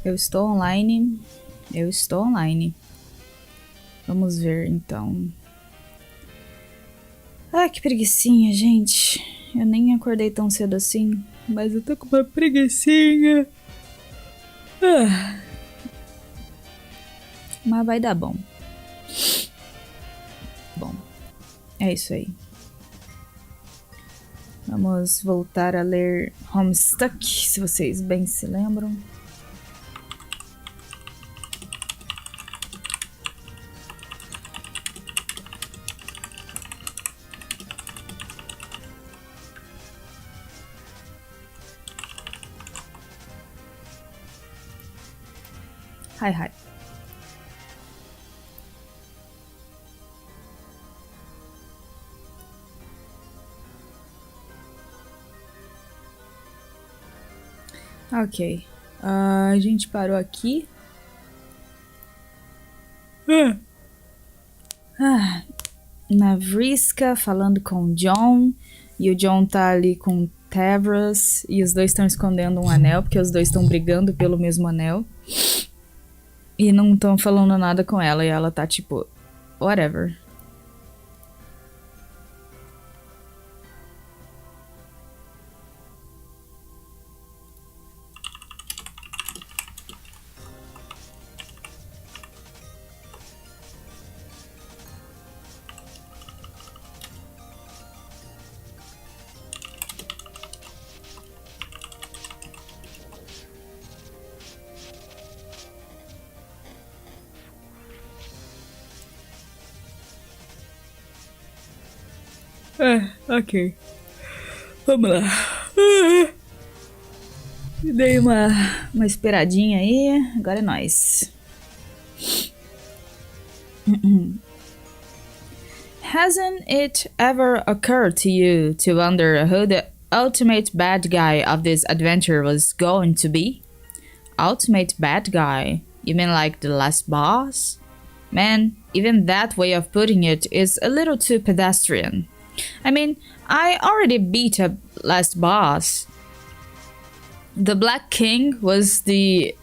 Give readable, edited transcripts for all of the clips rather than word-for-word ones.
Eu estou online. Eu estou online. Vamos ver, então. Ah, que preguicinha, gente. Eu nem acordei tão cedo assim. Mas eu tô com uma preguicinha. Mas vai dar bom. Bom, é isso aí. Vamos voltar a ler HOMESTUCK, se vocês bem se lembram. Hi, hi. Ok. A gente parou aqui. Na Vriska falando com o John. E o John tá ali com o Tavros. E os dois estão escondendo um anel, porque os dois estão brigando pelo mesmo anel. E não estão falando nada com ela. E ela tá tipo, whatever. Ok. Vamos lá. Dei uma esperadinha aí. Agora é nóis. Hasn't it ever occurred to you to wonder who the ultimate bad guy of this adventure was going to be? Ultimate bad guy? You mean like the last boss? Man, even that way of putting it is a little too pedestrian. I mean, I already beat a last boss. The Black King was the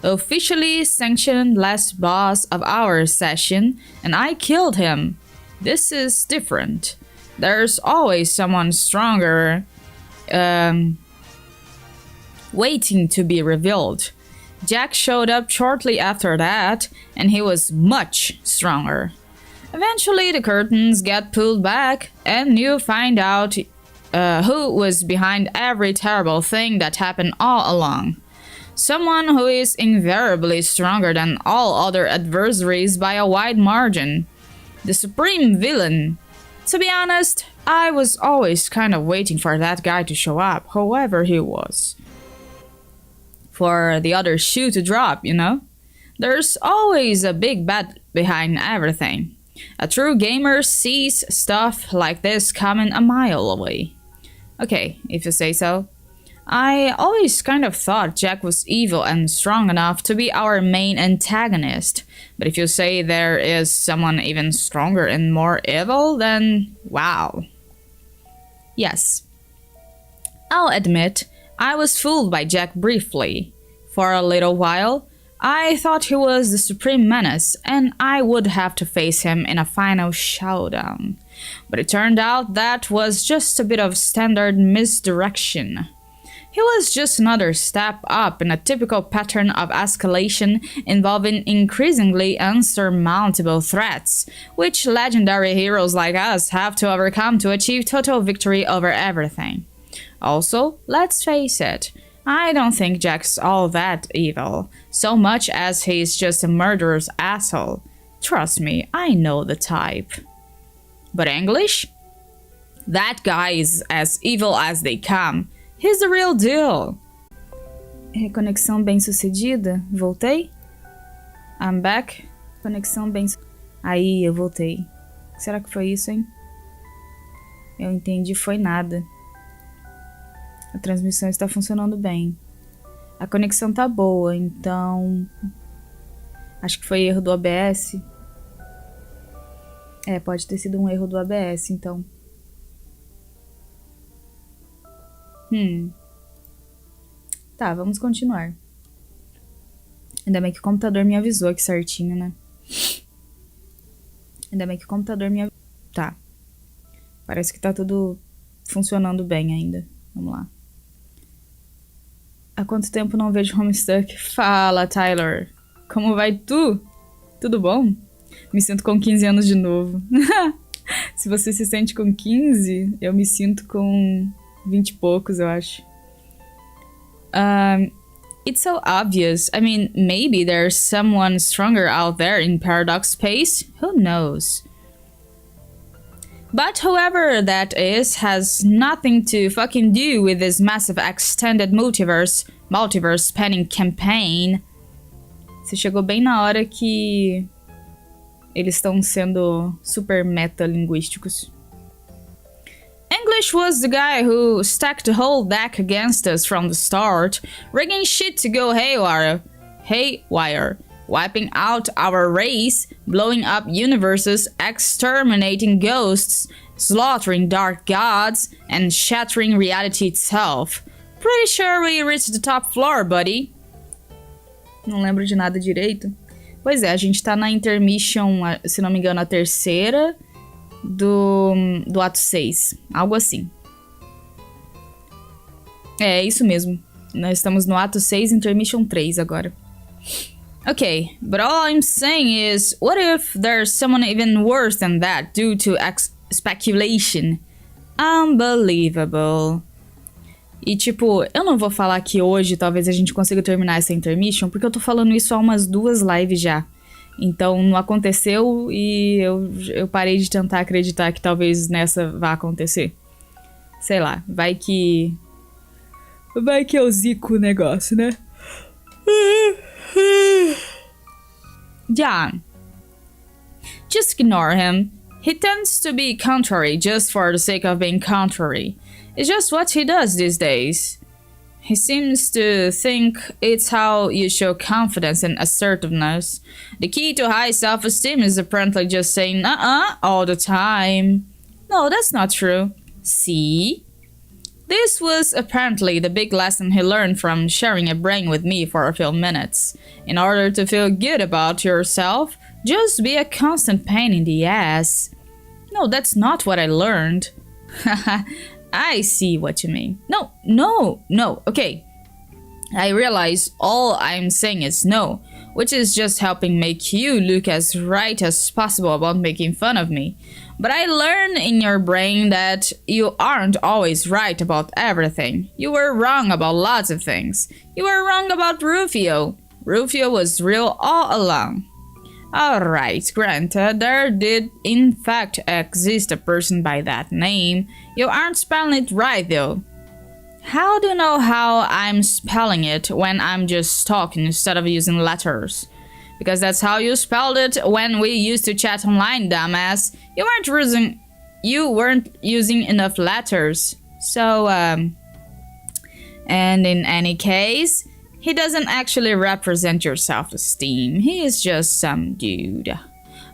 officially sanctioned last boss of our session, and I killed him. This is different. There's always someone stronger waiting to be revealed. Jack showed up shortly after that, and he was much stronger. Eventually, the curtains get pulled back, and you find out who was behind every terrible thing that happened all along. Someone who is invariably stronger than all other adversaries by a wide margin. The supreme villain. To be honest, I was always kind of waiting for that guy to show up, whoever he was. For the other shoe to drop, you know? There's always a big bad behind everything. A true gamer sees stuff like this coming a mile away. Okay, if you say so. I always kind of thought Jack was evil and strong enough to be our main antagonist. But if you say there is someone even stronger and more evil, then wow. Yes. I'll admit, I was fooled by Jack briefly. For a little while, I thought he was the supreme menace, and I would have to face him in a final showdown. But it turned out that was just a bit of standard misdirection. He was just another step up in a typical pattern of escalation involving increasingly unsurmountable threats, which legendary heroes like us have to overcome to achieve total victory over everything. Also, let's face it, I don't think Jack's all that evil, so much as he's just a murderous asshole. Trust me, I know the type. But English? That guy is as evil as they come. He's the real deal. Reconexão bem sucedida? Voltei? I'm back. Conexão bem Aí, eu voltei. Será que foi isso, hein? Eu entendi, foi nada. A transmissão está funcionando bem. A conexão tá boa, então... Acho que foi erro do ABS. É, pode ter sido um erro do ABS, então. Tá, vamos continuar. Ainda bem que o computador me avisou aqui certinho, né? Ainda bem que o computador me avisou. Tá. Parece que tá tudo funcionando bem ainda. Vamos lá. Há quanto tempo não vejo Homestuck? Fala, Tyler. Como vai tu? Tudo bom? Me sinto com 15 anos de novo. Se você se sente com 15, eu me sinto com 20 e poucos, eu acho. It's so obvious. I mean, maybe there's someone stronger out there in paradox space. Who knows? But whoever that is has nothing to fucking do with this massive extended multiverse spanning campaign. Você chegou bem na hora que eles estão sendo super metalinguísticos. English was the guy who stacked the whole deck against us from the start, rigging shit to go haywire, wiping out our race, blowing up universes, exterminating ghosts, slaughtering dark gods, and shattering reality itself. Pretty sure we reached the top floor, buddy. Não lembro de nada direito. Pois é, a gente tá na intermission, se não me engano, a terceira do ato 6. Algo assim. É isso mesmo. Nós estamos no ato 6, intermission 3 agora. Okay, but all I'm saying is, what if there's someone even worse than that due to speculation? Unbelievable. E tipo, eu não vou falar que hoje talvez a gente consiga terminar essa intermission, porque eu tô falando isso há umas 2 lives já. Então não aconteceu e eu parei de tentar acreditar que talvez nessa vá acontecer. Sei lá, vai que eu zico o negócio, né? Yeah. Just ignore him. He tends to be contrary just for the sake of being contrary. It's just what he does these days. He seems to think it's how you show confidence and assertiveness. The key to high self-esteem is apparently just saying all the time. No, that's not true. See? This was apparently the big lesson he learned from sharing a brain with me for a few minutes. In order to feel good about yourself, just be a constant pain in the ass. No, that's not what I learned. I see what you mean. No, okay. I realize all I'm saying is no, which is just helping make you look as right as possible about making fun of me. But I learned in your brain that you aren't always right about everything. You were wrong about lots of things. You were wrong about Rufio. Rufio was real all along. Alright, granted, there did in fact exist a person by that name. You aren't spelling it right though. How do you know how I'm spelling it when I'm just talking instead of using letters? Because that's how you spelled it when we used to chat online, dumbass. You weren't using enough letters. So, and in any case, he doesn't actually represent your self-esteem. He is just some dude.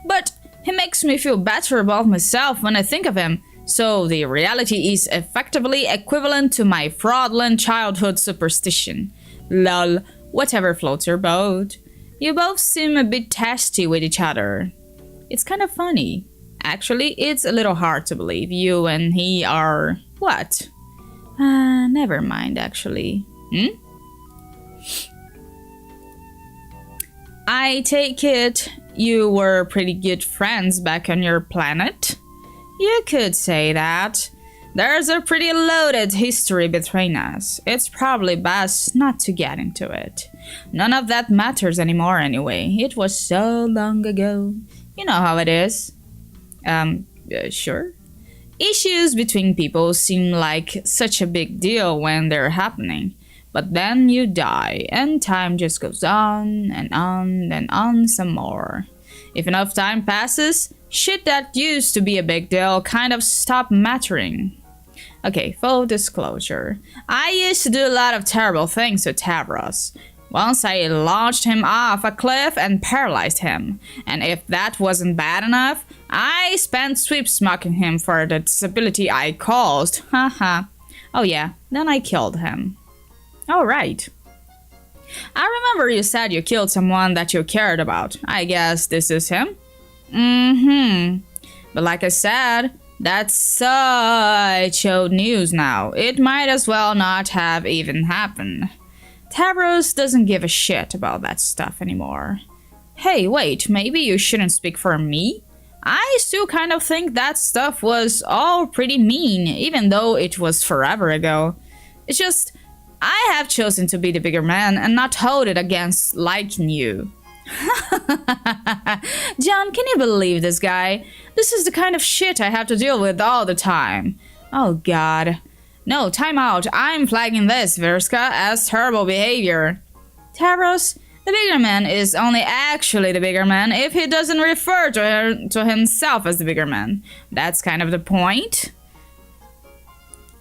But he makes me feel better about myself when I think of him. So the reality is effectively equivalent to my fraudulent childhood superstition. Lol, whatever floats your boat. You both seem a bit testy with each other. It's kind of funny. Actually, it's a little hard to believe you and he are... what? Never mind, actually. I take it you were pretty good friends back on your planet? You could say that. There's a pretty loaded history between us. It's probably best not to get into it. None of that matters anymore anyway. It was so long ago. You know how it is. Sure. Issues between people seem like such a big deal when they're happening. But then you die, and time just goes on and on and on some more. If enough time passes, shit that used to be a big deal kind of stop mattering. Okay, full disclosure. I used to do a lot of terrible things to Tavros. Once I launched him off a cliff and paralyzed him. And if that wasn't bad enough, I spent sweep smocking him for the disability I caused. Haha. Oh yeah, then I killed him. Alright. I remember you said you killed someone that you cared about. I guess this is him? Mm-hmm. But like I said, that's such old news now. It might as well not have even happened. Tavros doesn't give a shit about that stuff anymore. Hey, wait, maybe you shouldn't speak for me? I still kind of think that stuff was all pretty mean, even though it was forever ago. It's just, I have chosen to be the bigger man and not hold it against liking you. John, can you believe this guy? This is the kind of shit I have to deal with all the time. Oh god. No, time out. I'm flagging this, Verska, as terrible behavior. Tavros, the bigger man is only actually the bigger man if he doesn't refer to himself as the bigger man. That's kind of the point.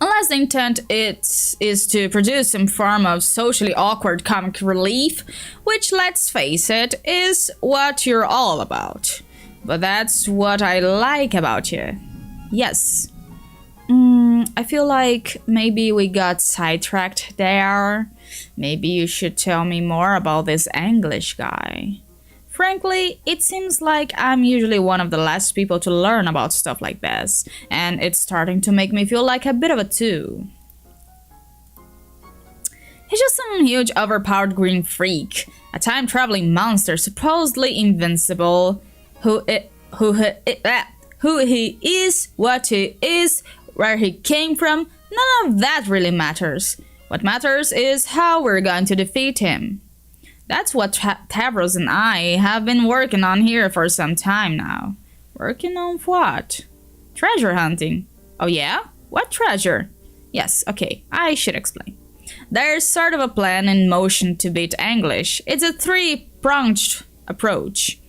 Unless the intent is to produce some form of socially awkward comic relief, which, let's face it, is what you're all about. But that's what I like about you. Yes. I feel like maybe we got sidetracked there. Maybe you should tell me more about this English guy. Frankly, it seems like I'm usually one of the last people to learn about stuff like this, and it's starting to make me feel like a bit of a two. He's just some huge overpowered green freak, a time-traveling monster supposedly invincible, who he is, what he is, where he came from. None of that really matters. What matters is how we're going to defeat him. That's what Tavros and I have been working on here for some time now. Working on what? Treasure hunting. Oh yeah? What treasure? Yes, okay, I should explain. There's sort of a plan in motion to beat English. It's a three-pronged approach.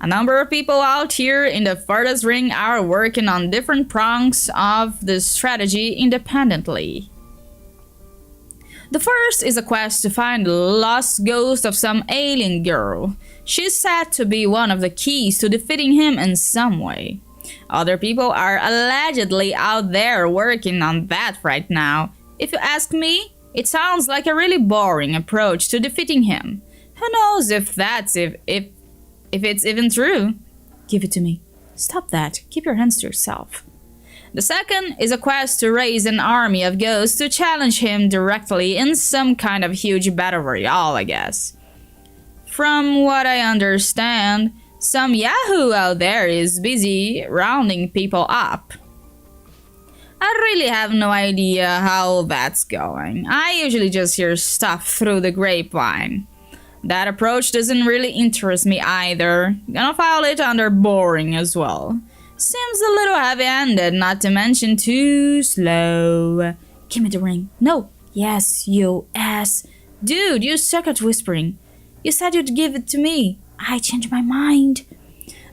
A number of people out here in the furthest ring are working on different prongs of the strategy independently. The first is a quest to find the lost ghost of some alien girl. She's said to be one of the keys to defeating him in some way. Other people are allegedly out there working on that right now. If you ask me, it sounds like a really boring approach to defeating him. Who knows if it's even true? Give it to me. Stop that. Keep your hands to yourself. The second is a quest to raise an army of ghosts to challenge him directly in some kind of huge battle royale, I guess. From what I understand, some yahoo out there is busy rounding people up. I really have no idea how that's going. I usually just hear stuff through the grapevine. That approach doesn't really interest me either. Gonna file it under boring as well. Seems a little heavy-handed, not to mention too slow. Give me the ring. No. Yes, you ass. Dude, you suck at whispering. You said you'd give it to me. I changed my mind.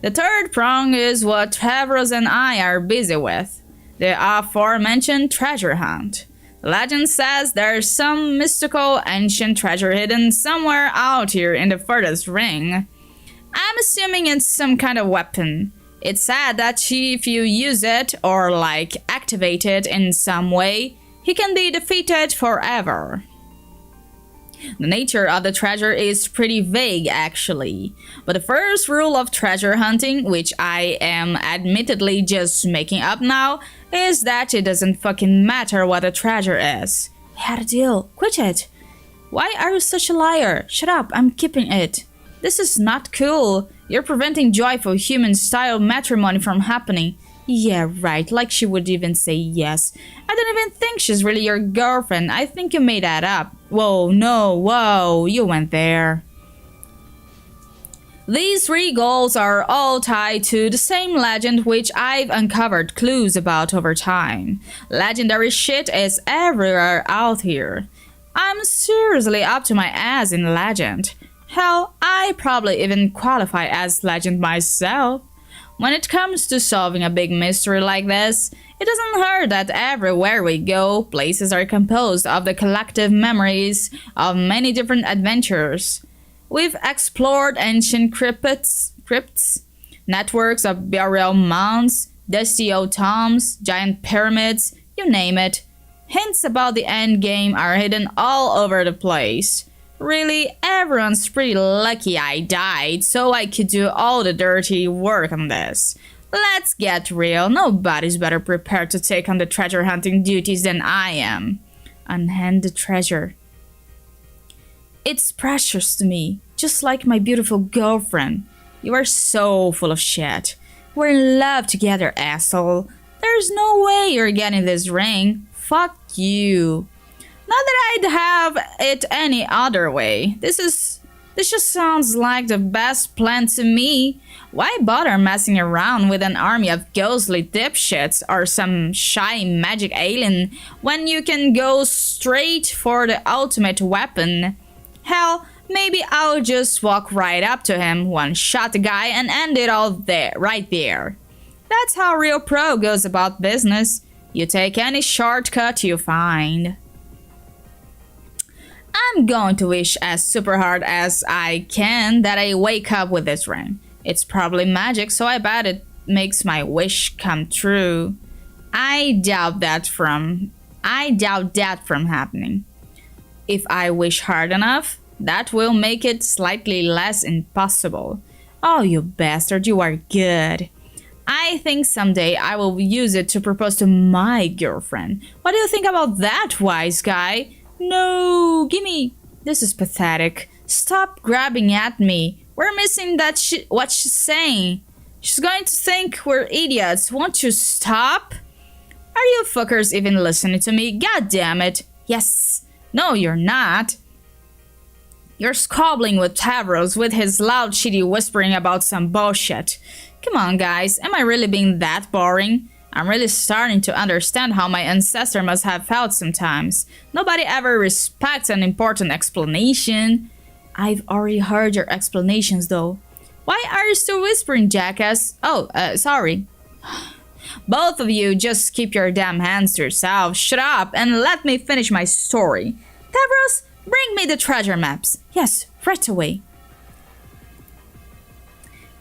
The third prong is what Tavros and I are busy with. The aforementioned treasure hunt. Legend says there's some mystical ancient treasure hidden somewhere out here in the furthest ring. I'm assuming it's some kind of weapon. It's said that if you use it or activate it in some way, he can be defeated forever. The nature of the treasure is pretty vague actually, but the first rule of treasure hunting, which I am admittedly just making up now, is that it doesn't fucking matter what the treasure is. We had a deal. Quit it. Why are you such a liar? Shut up, I'm keeping it. This is not cool. You're preventing joyful human-style matrimony from happening. Yeah, right, like she would even say yes. I don't even think she's really your girlfriend. I think you made that up. Whoa, no, whoa, you went there. These three goals are all tied to the same legend which I've uncovered clues about over time. Legendary shit is everywhere out here. I'm seriously up to my ass in legend. Hell, I probably even qualify as legend myself. When it comes to solving a big mystery like this, it doesn't hurt that everywhere we go, places are composed of the collective memories of many different adventures. We've explored ancient crypts, networks of burial mounds, dusty old tombs, giant pyramids, you name it. Hints about the end game are hidden all over the place. Really, everyone's pretty lucky I died, so I could do all the dirty work on this. Let's get real, nobody's better prepared to take on the treasure hunting duties than I am. Unhand the treasure. It's precious to me, just like my beautiful girlfriend. You are so full of shit. We're in love together, asshole. There's no way you're getting this ring. Fuck you. Not that I'd have it any other way. This just sounds like the best plan to me. Why bother messing around with an army of ghostly dipshits or some shy magic alien when you can go straight for the ultimate weapon? Hell, maybe I'll just walk right up to him, one-shot the guy, and end it all there, right there. That's how real pro goes about business. You take any shortcut you find. I'm going to wish as super hard as I can that I wake up with this ring. It's probably magic, so I bet it makes my wish come true. I doubt that from happening. If I wish hard enough, that will make it slightly less impossible. Oh, you bastard, you are good. I think someday I will use it to propose to my girlfriend. What do you think about that, wise guy? No, gimme. This is pathetic. Stop grabbing at me. We're missing what she's saying. She's going to think we're idiots. Won't you stop? Are you fuckers even listening to me? God damn it. Yes. No, you're not. You're squabbling with Tavros with his loud shitty whispering about some bullshit. Come on, guys. Am I really being that boring? I'm really starting to understand how my ancestor must have felt sometimes. Nobody ever respects an important explanation. I've already heard your explanations, though. Why are you still whispering, jackass? Oh, sorry. Both of you just keep your damn hands to yourselves. Shut up and let me finish my story. Tavros, bring me the treasure maps. Yes, right away.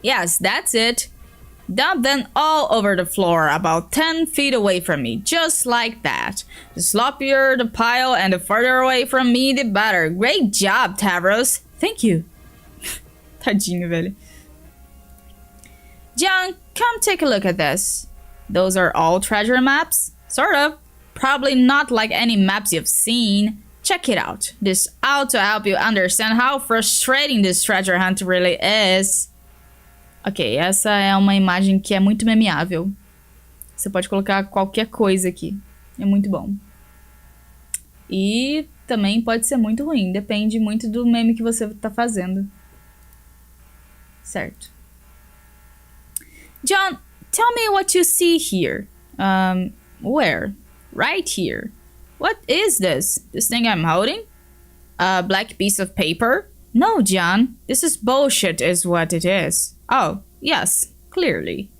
Yes, that's it. Dump them all over the floor about 10 feet away from me, just like that. The sloppier the pile and the further away from me, the better. Great job, Tavros. Thank you. Tadinho, velho. John, come take a look at this. Those are all treasure maps? Sort of. Probably not like any maps you've seen. Check it out. This ought to help you understand how frustrating this treasure hunt really is. Ok, essa é uma imagem que é muito memeável. Você pode colocar qualquer coisa aqui. É muito bom. E também pode ser muito ruim. Depende muito do meme que você tá fazendo. Certo. John, tell me what you see here. Where? Right here. What is this? This thing I'm holding? A black piece of paper? No, John. This is bullshit is what it is. Oh, yes, clearly.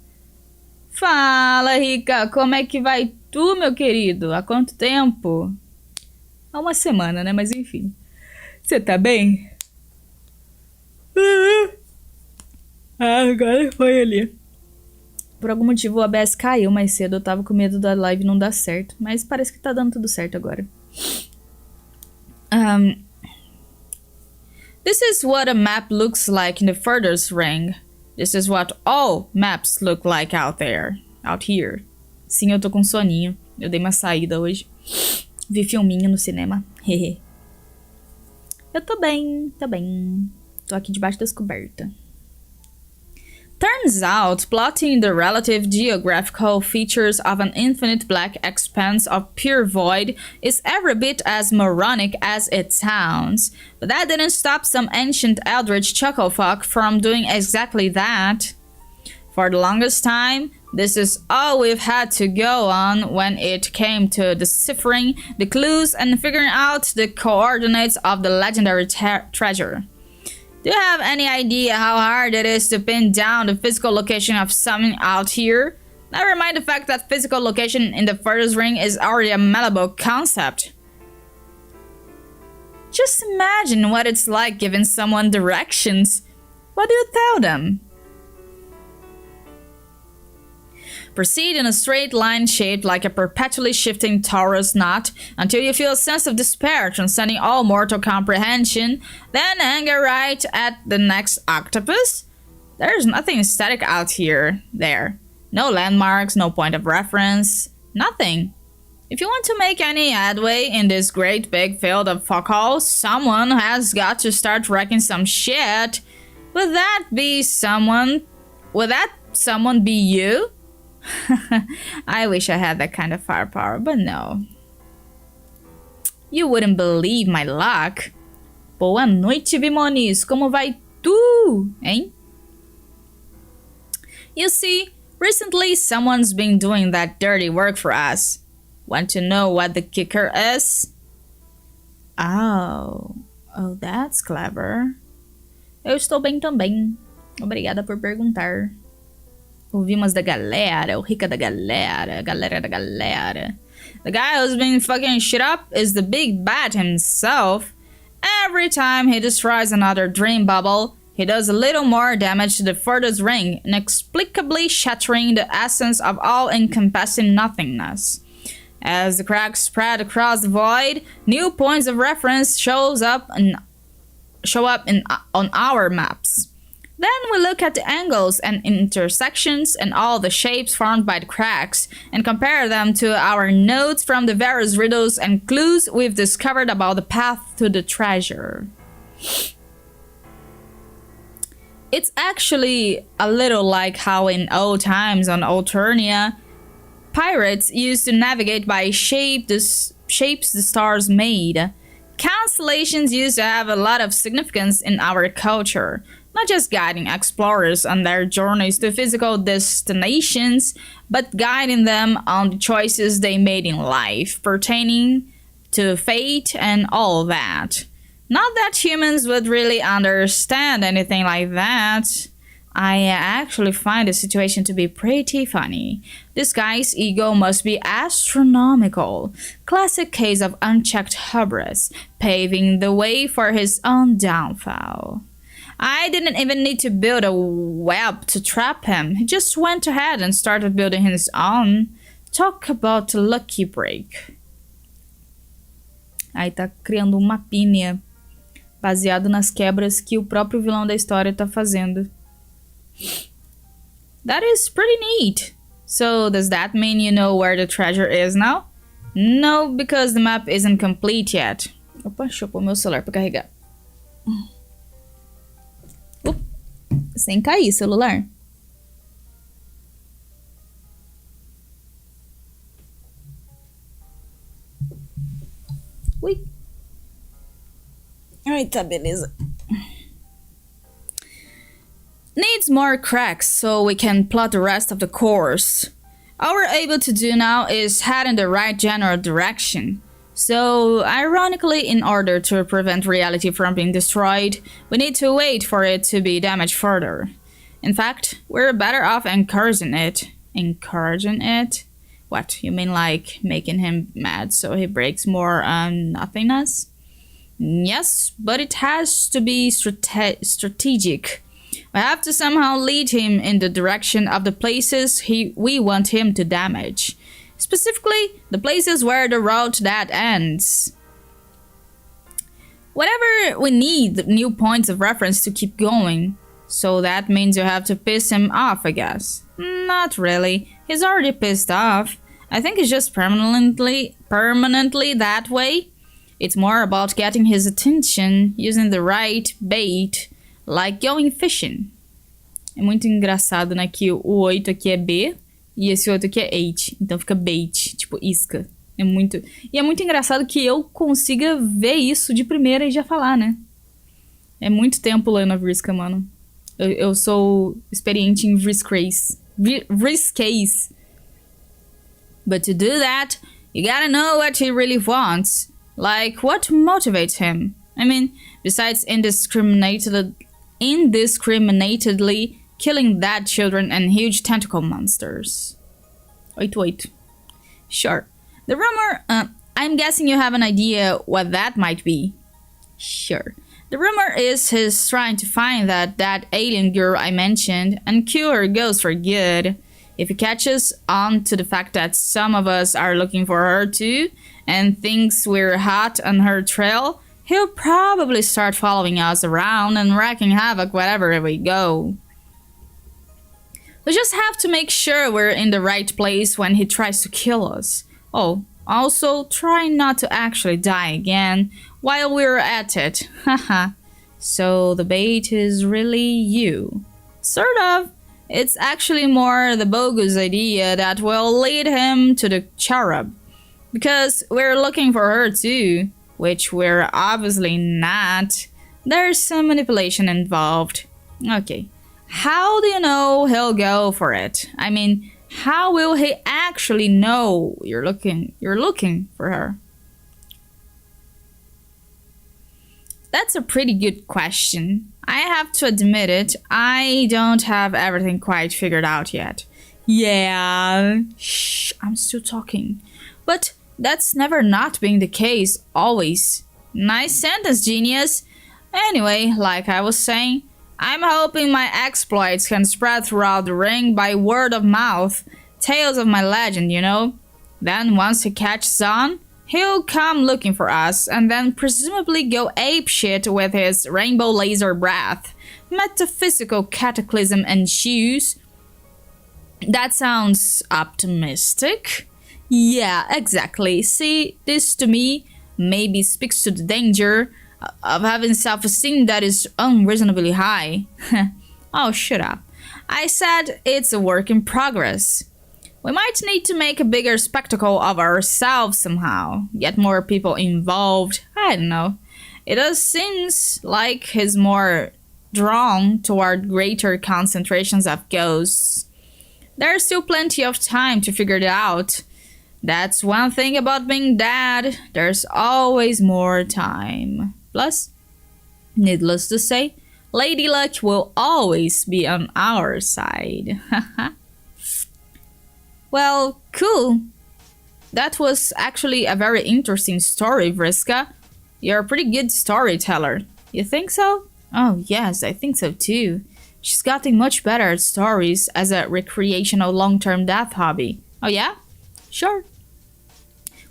Fala, Rica, como é que vai tu, meu querido? Há quanto tempo? Há uma semana, né? Mas enfim. Você tá bem? Agora foi ali. Por algum motivo o ABS caiu mais cedo. Eu tava com medo da live não dar certo. Mas parece que tá dando tudo certo agora. This is what a map looks like in the furthest ring. This is what all maps look like out there. Out here. Sim, eu tô com soninho. Eu dei uma saída hoje. Vi filminho no cinema. Hehe. Eu tô bem, tô bem. Tô aqui debaixo das cobertas. Turns out, plotting the relative geographical features of an infinite black expanse of pure void is every bit as moronic as it sounds. But that didn't stop some ancient eldritch chucklefuck from doing exactly that. For the longest time, this is all we've had to go on when it came to deciphering the clues and figuring out the coordinates of the legendary treasure. Do you have any idea how hard it is to pin down the physical location of something out here? Never mind the fact that physical location in the furthest ring is already a malleable concept. Just imagine what it's like giving someone directions. What do you tell them? Proceed in a straight line shaped like a perpetually shifting torus knot until you feel a sense of despair transcending all mortal comprehension. Then angle right at the next octopus. There's nothing static out here. There. No landmarks, no point of reference. Nothing. If you want to make any headway in this great big field of focal, someone has got to start wrecking some shit. Would that someone be you? I wish I had that kind of firepower, but no. You wouldn't believe my luck. Boa noite, Bimonis. Como vai tu, hein? You see, recently someone's been doing that dirty work for us. Want to know what the kicker is? Oh, that's clever. Eu estou bem também. Obrigada por perguntar. Ouvimos da galera, o rica da galera, galera da galera. The guy who's been fucking shit up is the big bad himself. Every time he destroys another dream bubble, he does a little more damage to the furthest ring, inexplicably shattering the essence of all encompassing nothingness. As the cracks spread across the void, new points of reference show up on our maps. Then we look at the angles and intersections and all the shapes formed by the cracks and compare them to our notes from the various riddles and clues we've discovered about the path to the treasure. It's actually a little like how in old times on Alternia, pirates used to navigate by shapes the stars made. Constellations used to have a lot of significance in our culture. Not just guiding explorers on their journeys to physical destinations, but guiding them on the choices they made in life, pertaining to fate and all that. Not that humans would really understand anything like that. I actually find the situation to be pretty funny. This guy's ego must be astronomical. Classic case of unchecked hubris, paving the way for his own downfall. I didn't even need to build a web to trap him. He just went ahead and started building his own. Talk about a lucky break. Aí tá criando um mapinha baseado nas quebras que o próprio vilão da história tá fazendo. That is pretty neat. So does that mean you know where the treasure is now? No, because the map isn't complete yet. Opa, deixa eu pôr meu celular pra carregar. Sem cair, celular. Ui. Ai, tá, beleza. Needs more cracks so we can plot the rest of the course. All we're able to do now is head in the right general direction. So, ironically, in order to prevent reality from being destroyed, we need to wait for it to be damaged further. In fact, we're better off encouraging it. Encouraging it? What, you mean like making him mad so he breaks more nothingness? Yes, but it has to be strategic. We have to somehow lead him in the direction of the places we want him to damage. Specifically, the places where the road that ends. Whatever we need new points of reference to keep going. So that means you have to piss him off, I guess. Not really. He's already pissed off. I think it's just permanently that way. It's more about getting his attention using the right bait, like going fishing. É muito engraçado, né, que o 8 aqui é B e esse outro aqui é 8. Então fica bait, tipo isca. É muito engraçado que eu consiga ver isso de primeira e já falar, né? É muito tempo lendo a Vriska, mano. Eu sou experiente em Vriskcase. But to do that, you gotta know what he really wants. Like, what motivates him? I mean, besides indiscriminately killing dead children and huge tentacle monsters. 8-8. Sure. The rumor, I'm guessing you have an idea what that might be. Sure. The rumor is he's trying to find that alien girl I mentioned and cure her ghost for good. If he catches on to the fact that some of us are looking for her too, and thinks we're hot on her trail, he'll probably start following us around and wreaking havoc wherever we go. We just have to make sure we're in the right place when he tries to kill us. Oh, also try not to actually die again while we're at it. Haha. So the bait is really you. Sort of. It's actually more the bogus idea that will lead him to the cherub. Because we're looking for her too, which we're obviously not. There's some manipulation involved. Okay. How do you know he'll go for it? I mean, how will he actually know you're looking for her? That's a pretty good question. I have to admit it, I don't have everything quite figured out yet. Yeah, shh, I'm still talking. But that's never not been the case, always. Nice sentence, genius. Anyway, like I was saying, I'm hoping my exploits can spread throughout the ring by word of mouth. Tales of my legend, you know? Then once he catches on, he'll come looking for us and then presumably go apeshit with his rainbow laser breath. Metaphysical cataclysm ensues. That sounds optimistic. Yeah, exactly. See, this to me maybe speaks to the danger of having self-esteem that is unreasonably high. Oh, shut up. I said it's a work in progress. We might need to make a bigger spectacle of ourselves somehow. Get more people involved. I don't know. It does seems like he's more drawn toward greater concentrations of ghosts. There's still plenty of time to figure it out. That's one thing about being dead. There's always more time. Plus, needless to say, Lady Luck will always be on our side. Well, cool. That was actually a very interesting story, Vriska. You're a pretty good storyteller. You think so? Oh, yes, I think so too. She's gotten much better at stories as a recreational long-term death hobby. Oh yeah? Sure.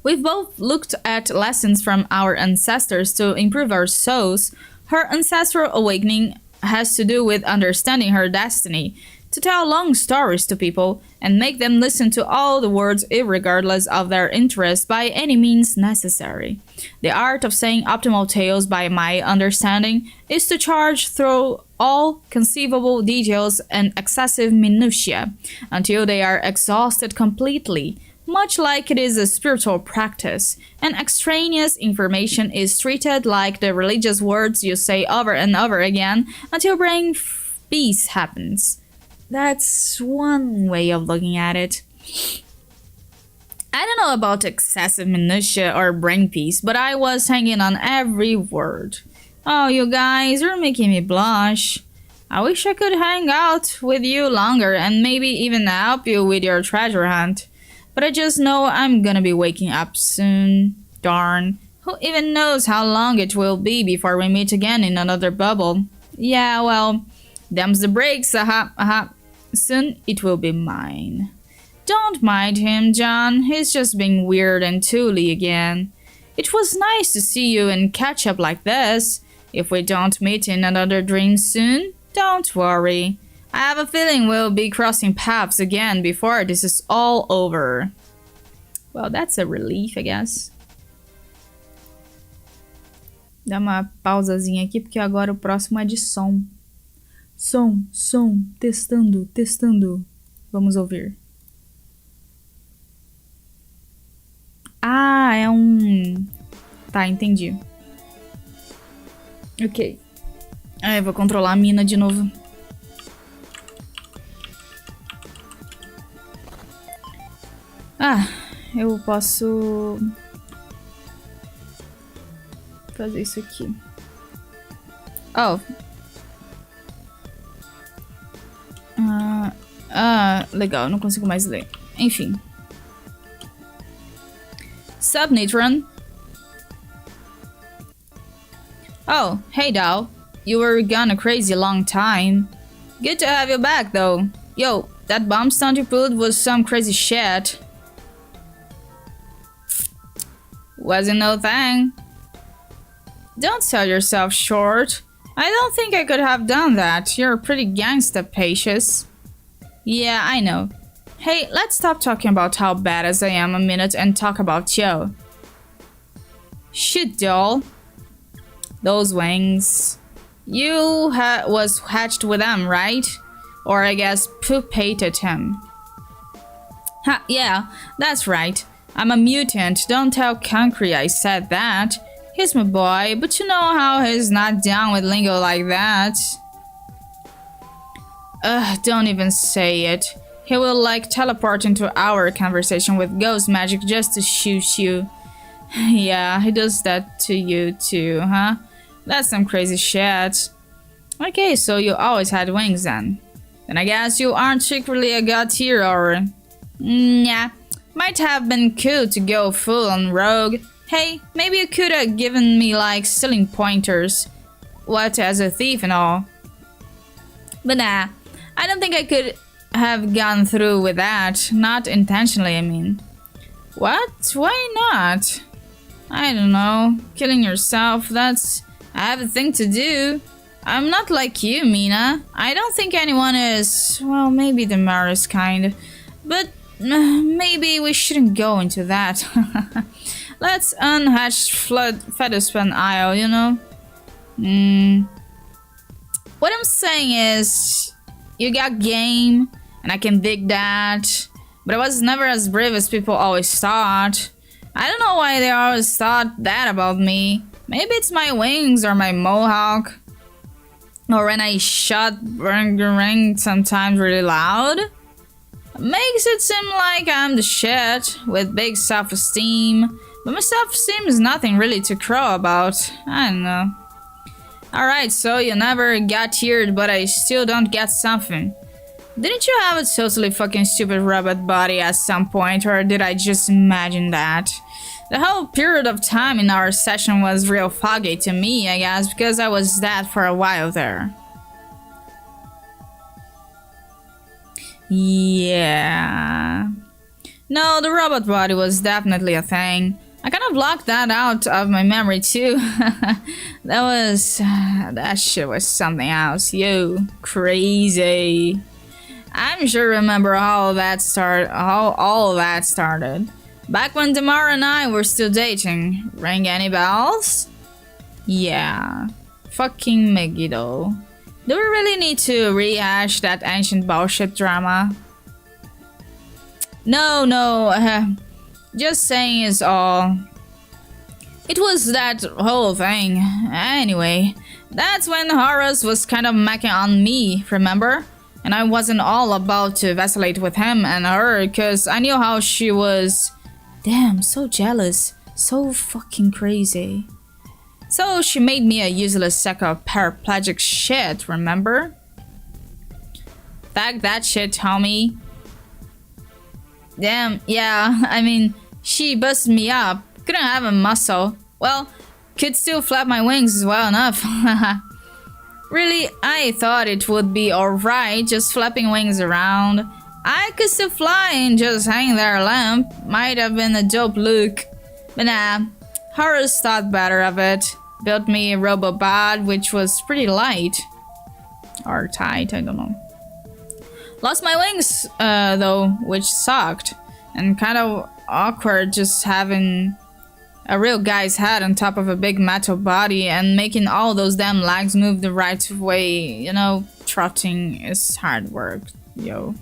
We've both looked at lessons from our ancestors to improve our souls. Her ancestral awakening has to do with understanding her destiny, to tell long stories to people and make them listen to all the words irregardless of their interest by any means necessary. The art of saying optimal tales, by my understanding, is to charge through all conceivable details and excessive minutiae until they are exhausted completely, much like it is a spiritual practice, and extraneous information is treated like the religious words you say over and over again until brain peace happens. That's one way of looking at it. I don't know about excessive minutiae or brain peace, but I was hanging on every word. Oh, you guys, you're making me blush. I wish I could hang out with you longer and maybe even help you with your treasure hunt. But I just know I'm gonna be waking up soon. Darn. Who even knows how long it will be before we meet again in another bubble? Yeah, well, them's the breaks, Soon it will be mine. Don't mind him, John. He's just being weird and tooly again. It was nice to see you and catch up like this. If we don't meet in another dream soon, don't worry. I have a feeling we'll be crossing paths again before this is all over. Well, that's a relief, I guess. Dá uma pausazinha aqui, porque agora o próximo é de som. Som, testando. Vamos ouvir. Ah, é um... Tá, entendi. Ok. Eu vou controlar a mina de novo. Ah, eu posso fazer isso aqui. Oh. Legal, não consigo mais ler. Enfim. Subnitron. Oh, hey Dow. You were gone a crazy long time. Good to have you back though. Yo, That bomb stunt you pulled was some crazy shit. Wasn't no thing. Don't sell yourself short. I don't think I could have done that. You're pretty gangsta, Patience. Yeah, I know. Hey, let's stop talking about how badass I am a minute and talk about you. Shit, doll. Those wings. You was hatched with them, right? Or I guess pupated him. Ha, yeah, that's right. I'm a mutant. Don't tell Concrete I said that. He's my boy, but you know how he's not down with lingo like that. Ugh, don't even say it. He will like teleport into our conversation with ghost magic just to shoot you. Yeah, he does that to you too, huh? That's some crazy shit. Okay, so you always had wings then. Then I guess you aren't secretly a god tier or... Nah, might have been cool to go full on rogue. Hey, maybe you could have given me like stealing pointers. What, as a thief and all. But nah, I don't think I could have gone through with that. Not intentionally, I mean. What? Why not? I don't know. Killing yourself, that's... I have a thing to do. I'm not like you, Mina. I don't think anyone is... Well, maybe the Maris kind. But maybe we shouldn't go into that. Let's unhatch Featherspan Isle, you know? What I'm saying is... You got game, and I can dig that. But I was never as brave as people always thought. I don't know why they always thought that about me. Maybe it's my wings or my mohawk. Or when I shot ring sometimes really loud. Makes it seem like I'm the shit with big self-esteem. But my self-esteem is nothing really to crow about. I don't know. Alright, so you never got tiered, but I still don't get something. Didn't you have a totally fucking stupid robot body at some point, or did I just imagine that? The whole period of time in our session was real foggy to me, I guess, because I was dead for a while there. Yeah. No, the robot body was definitely a thing. I kind of blocked that out of my memory too. That shit was something else. Yo, crazy. I'm sure remember how all that started. Back when Damara and I were still dating. Ring any bells? Yeah. Fucking Megiddo. Do we really need to rehash that ancient bullshit drama? No. Just saying is all. It was that whole thing. Anyway, that's when Horus was kind of macking on me, remember? And I wasn't all about to vacillate with him and her, cause I knew how she was. Damn, so jealous. So fucking crazy. So she made me a useless sack of paraplegic shit, remember? Fuck that shit, homie. Damn, yeah, I mean, she busted me up. Couldn't have a muscle. Well, could still flap my wings well enough. Really, I thought it would be alright just flapping wings around. I could still fly and just hang there limp. Might have been a dope look. But nah, Horus thought better of it. Built me a robobot, which was pretty light. Or tight, I don't know. Lost my wings, though, which sucked. And kind of awkward just having a real guy's head on top of a big metal body and making all those damn legs move the right way. You know, trotting is hard work, yo.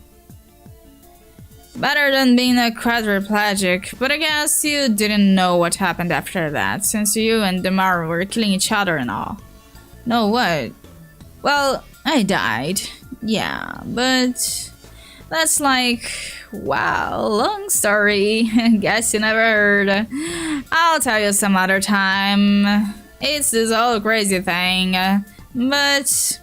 Better than being a quadriplegic, but I guess you didn't know what happened after that, since you and Damara were killing each other and all. No, what? Well, I died. Yeah, but that's like, wow, long story. Guess you never heard. I'll tell you some other time. It's this whole crazy thing. But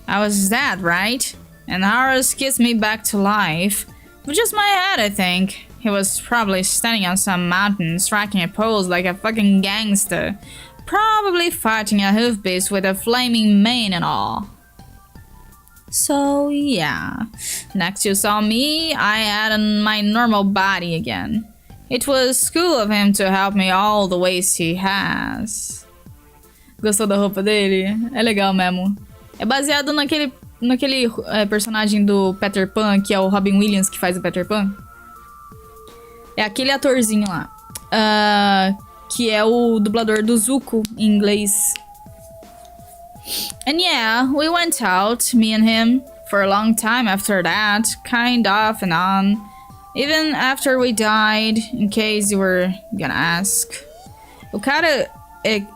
I was dead, right? And Horus kissed me back to life. With just my head, I think. He was probably standing on some mountain, striking a pose like a fucking gangster. Probably fighting a hoof beast with a flaming mane and all. So yeah, next you saw me, I had my normal body again. It was cool of him to help me all the ways he has. Gostou da roupa dele? É legal mesmo. É baseado naquele personagem do Peter Pan, que é o Robin Williams que faz o Peter Pan. É aquele atorzinho lá. Que é o dublador do Zuko em inglês. And yeah, we went out, me and him, for a long time after that, kind of and on. Even after we died, in case you were gonna ask. O cara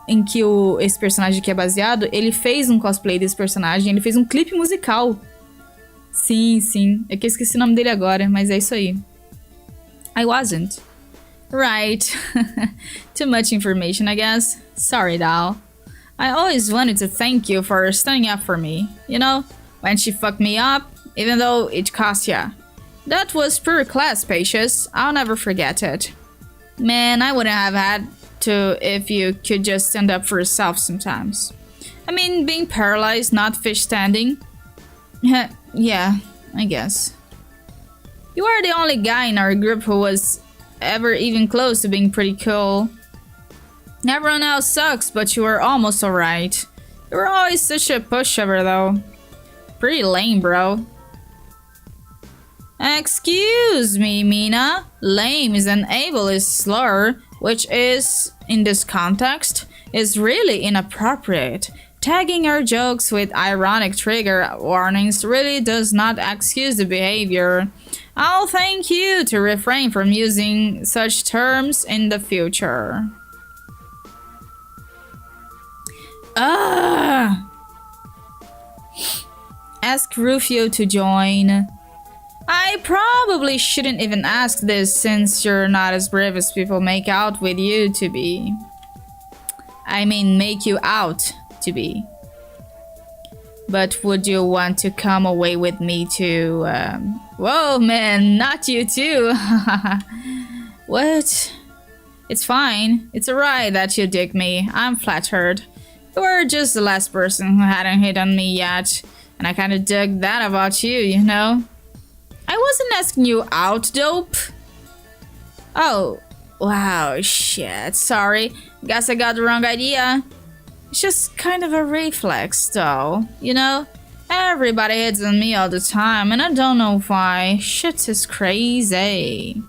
em que esse personagem aqui é baseado, ele fez um cosplay desse personagem, ele fez um clipe musical. Sim, sim. É que eu esqueci o nome dele agora, mas é isso aí. I wasn't. Right. Too much information, I guess. Sorry, doll. I always wanted to thank you for standing up for me. You know, when she fucked me up, even though it cost ya. That was pure class, Patience. I'll never forget it. Man, I wouldn't have had to if you could just stand up for yourself sometimes. I mean, being paralyzed, not fish standing. Yeah, I guess. You are the only guy in our group who was ever even close to being pretty cool. Everyone else sucks, but you were almost alright. You were always such a pushover, though. Pretty lame, bro. Excuse me, Mina. Lame is an ableist slur, which is, in this context, is really inappropriate. Tagging our jokes with ironic trigger warnings really does not excuse the behavior. I'll thank you to refrain from using such terms in the future. Ask Rufio to join. I probably shouldn't even ask this since you're not as brave as people make out with you to be. I mean, make you out to be. But would you want to come away with me to, whoa, man, not you too. What? It's fine. It's alright that you dig me. I'm flattered. You were just the last person who hadn't hit on me yet. And I kinda dug that about you, you know? I wasn't asking you out, dope. Oh, wow, shit. Sorry. Guess I got the wrong idea. It's just kind of a reflex, though, you know? Everybody hits on me all the time, and I don't know why. Shit is crazy.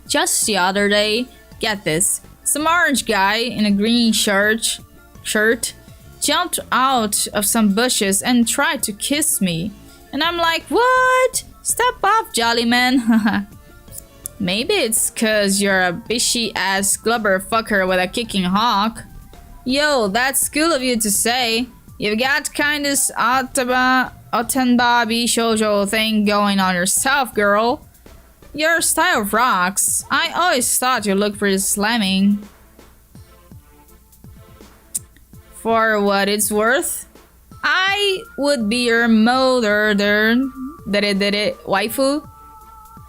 Just the other day, get this, some orange guy in a green shirt jumped out of some bushes and tried to kiss me. And I'm like, what? Step off, jolly man. Maybe it's cause you're a bishy-ass glubber fucker with a kicking hawk. Yo, that's cool of you to say. You've got kindest Otenbabi shoujo thing going on yourself, girl. Your style rocks. I always thought you looked pretty slamming. For what it's worth, I would be your waifu.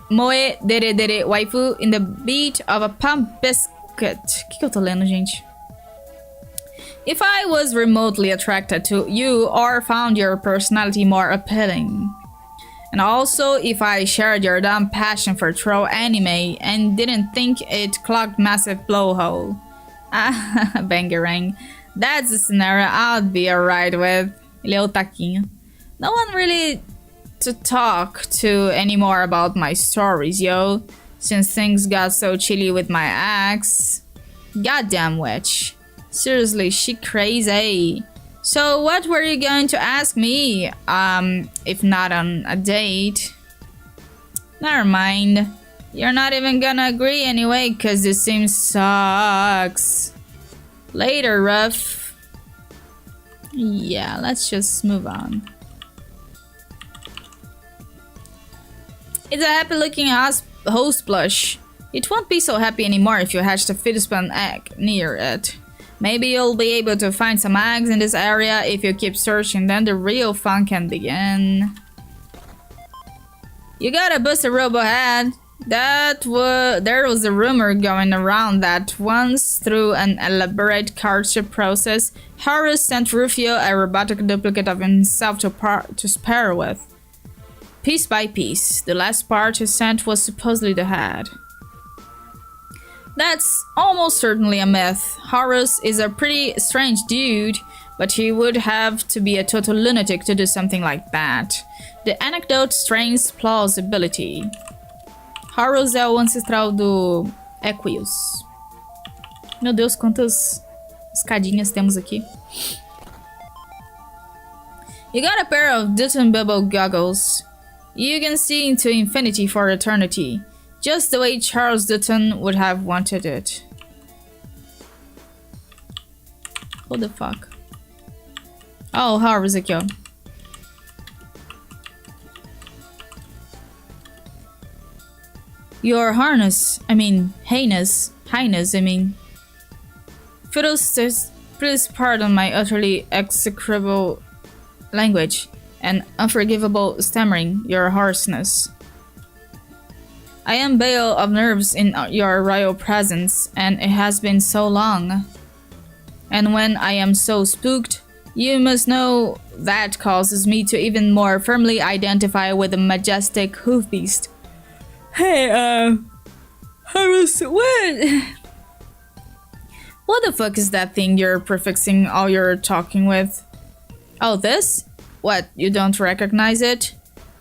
Moe dere waifu in the beat of a pump biscuit. Que eu tô lendo, gente? If I was remotely attracted to you or found your personality more appealing. And also if I shared your dumb passion for troll anime and didn't think it clogged massive blowhole. Bangarang. That's the scenario I'd be alright with. Ele é o taquinho. No one really to talk to anymore about my stories, yo. Since things got so chilly with my ex. Goddamn witch. Seriously, she crazy. So what were you going to ask me? If not on a date? Never mind. You're not even gonna agree anyway, cause this scene sucks. Later, Ruff. Yeah, let's just move on. It's a happy-looking host blush. It won't be so happy anymore if you hatched a fetus-spawn egg near it. Maybe you'll be able to find some eggs in this area if you keep searching, then the real fun can begin. You got a Buster Robo head. There was a rumor going around that once, through an elaborate courtship process, Horus sent Rufio a robotic duplicate of himself to spar with. Piece by piece, the last part he sent was supposedly the head. That's almost certainly a myth. Horus is a pretty strange dude, but he would have to be a total lunatic to do something like that. The anecdote strains plausibility. Horus é o ancestral do Equius. Meu Deus, quantas escadinhas temos aqui. You got a pair of Dutton bubble goggles. You can see into infinity for eternity, just the way Charles Dutton would have wanted it. What the fuck? Oh, Horus aqui, ó. Your highness, Fiddlesticks, please pardon my utterly execrable language and unforgivable stammering, your harshness. I am bale of nerves in your royal presence, and it has been so long. And when I am so spooked, you must know that causes me to even more firmly identify with the majestic hoofbeast. Hey, Horus, what? What the fuck is that thing you're prefixing all your talking with? Oh, this? What, you don't recognize it?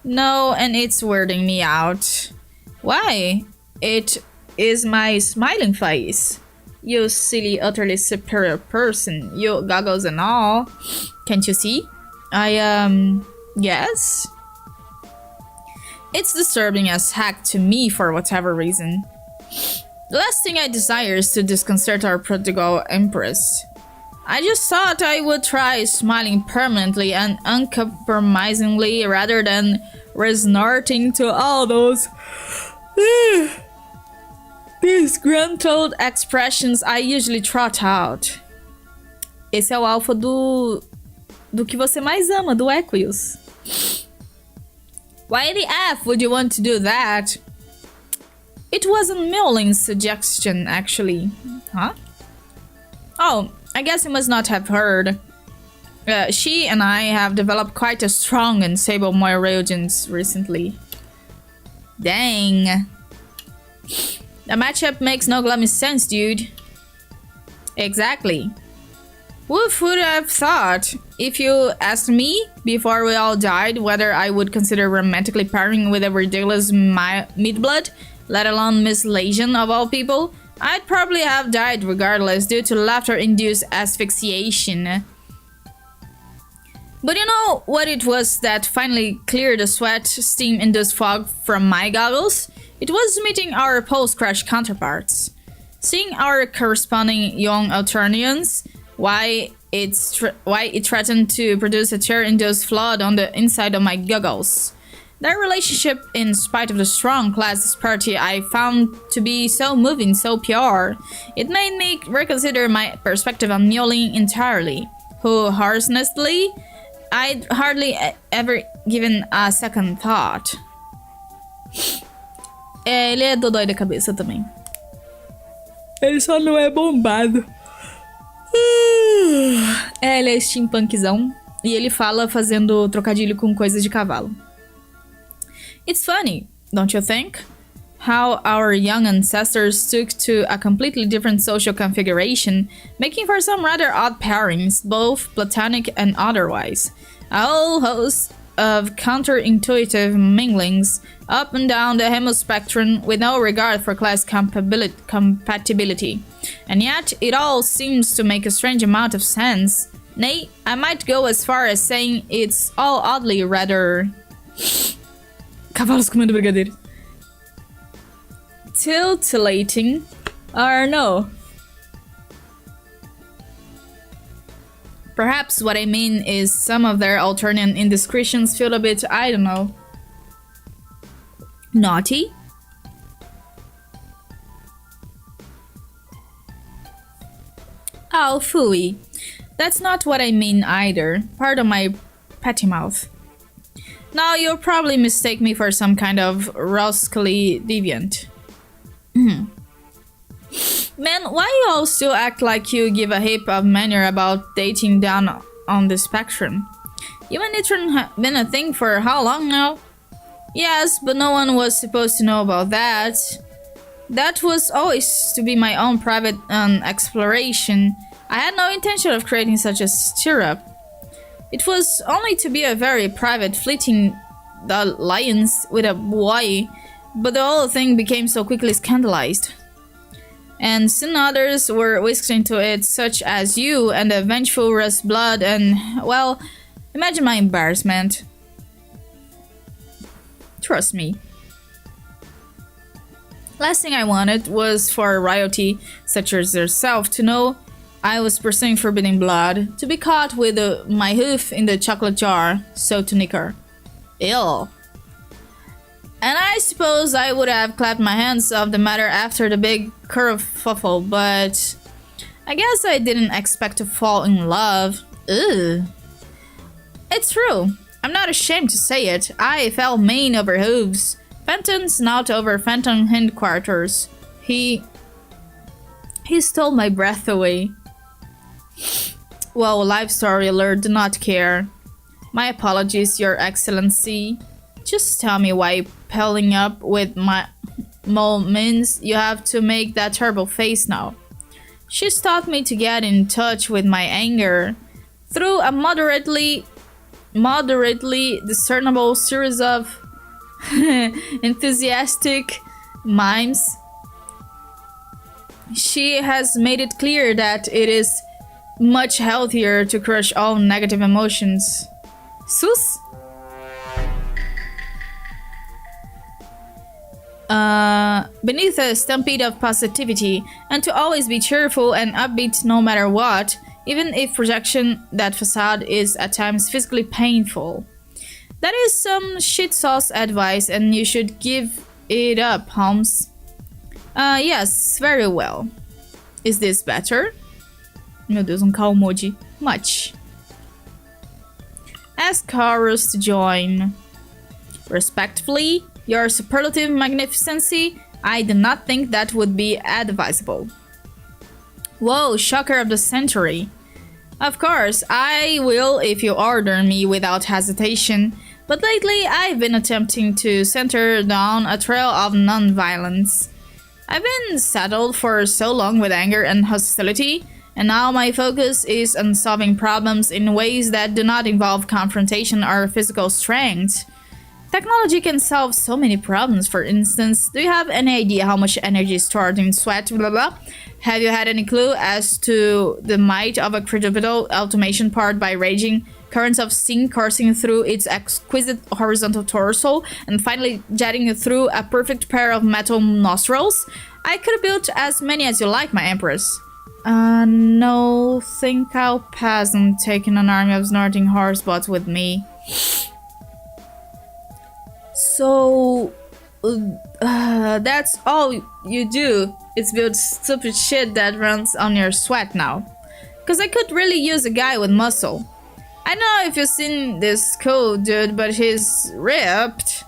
No, and it's weirding me out. Why? It is my smiling face. You silly, utterly superior person. You goggles and all. Can't you see? Yes? It's disturbing as heck to me for whatever reason. The last thing I desire is to disconcert our prodigal empress. I just thought I would try smiling permanently and uncompromisingly rather than resorting to all those disgruntled expressions I usually trot out. Esse é o alfa do que você mais ama, do Equius. Why the F would you want to do that? It wasn't Mewling's suggestion, actually. Huh? Oh, I guess you must not have heard. She and I have developed quite a strong and stable moirogence recently. Dang. The matchup makes no glummy sense, dude. Exactly. Who would have thought? If you asked me, before we all died, whether I would consider romantically pairing with a ridiculous mid-blood, let alone Miss Legion of all people, I'd probably have died regardless due to laughter-induced asphyxiation. But you know what it was that finally cleared the sweat, steam-induced fog from my goggles? It was meeting our post-crash counterparts. Seeing our corresponding young Alternians, why it threatened to produce a tear-induced flood on the inside of my goggles. Their relationship, in spite of the strong class disparity I found to be so moving, so pure, it made me reconsider my perspective on Mewling entirely, who, honestly, I'd hardly ever given a second thought. Ele é dodói da cabeça também. Ele só não é bombado. Ele é steampunkzão. E ele fala fazendo trocadilho com coisas de cavalo. It's funny, don't you think? How our young ancestors took to a completely different social configuration, making for some rather odd pairings, both platonic and otherwise. A whole host of counterintuitive minglings up and down the hemispectrum with no regard for class compatibility. And yet, it all seems to make a strange amount of sense. Nay, I might go as far as saying it's all oddly rather... Cavalos comendo brigadeiro. Titillating, or no. Perhaps what I mean is some of their alternate indiscretions feel a bit, I don't know, naughty? Oh, phooey. That's not what I mean either. Pardon my petty mouth. Now you'll probably mistake me for some kind of rascally deviant. Man, why you all still act like you give a heap of manner about dating down on the spectrum? You and Nitron have been a thing for how long now? Yes, but no one was supposed to know about that. That was always to be my own private exploration. I had no intention of creating such a stirrup. It was only to be a very private, fleeting alliance with a boy, but the whole thing became so quickly scandalized. And soon others were whisked into it, such as you and the vengeful Rust Blood, and, well, imagine my embarrassment. Trust me. Last thing I wanted was for royalty, such as yourself, to know I was pursuing forbidden blood, to be caught with my hoof in the chocolate jar, so to Nicker. Ill. And I suppose I would have clapped my hands off the matter after the big kerfuffle, but I guess I didn't expect to fall in love. Ugh. It's true. I'm not ashamed to say it. I fell mane over hooves. Fenton snout over Fenton hindquarters. He stole my breath away. Well, life story alert, do not care. My apologies, Your Excellency. Just tell me why pelling up with my mole means you have to make that terrible face now. She's taught me to get in touch with my anger through a moderately discernible series of enthusiastic mimes. She has made it clear that it is much healthier to crush all negative emotions. Sus? Beneath a stampede of positivity, and to always be cheerful and upbeat no matter what, even if projection that facade is at times physically painful. That is some shit sauce advice, and you should give it up, Holmes. Yes, very well. Is this better? Meu Deus, emoji. Much. Ask Horus to join. Respectfully, Your Superlative Magnificency, I do not think that would be advisable. Whoa, shocker of the century. Of course, I will if you order me without hesitation, but lately I've been attempting to center down a trail of non-violence. I've been saddled for so long with anger and hostility, and now my focus is on solving problems in ways that do not involve confrontation or physical strength. Technology can solve so many problems. For instance, do you have any idea how much energy is stored in sweat, blah blah? Have you had any clue as to the might of a credible automation powered by raging currents of steam coursing through its exquisite horizontal torso and finally jetting through a perfect pair of metal nostrils? I could have built as many as you like, my empress. No, think I'll pass on taking an army of snorting horsebots with me. So, that's all you do, is build stupid shit that runs on your sweat now. Cause I could really use a guy with muscle. I don't know if you've seen this cool dude, but he's ripped.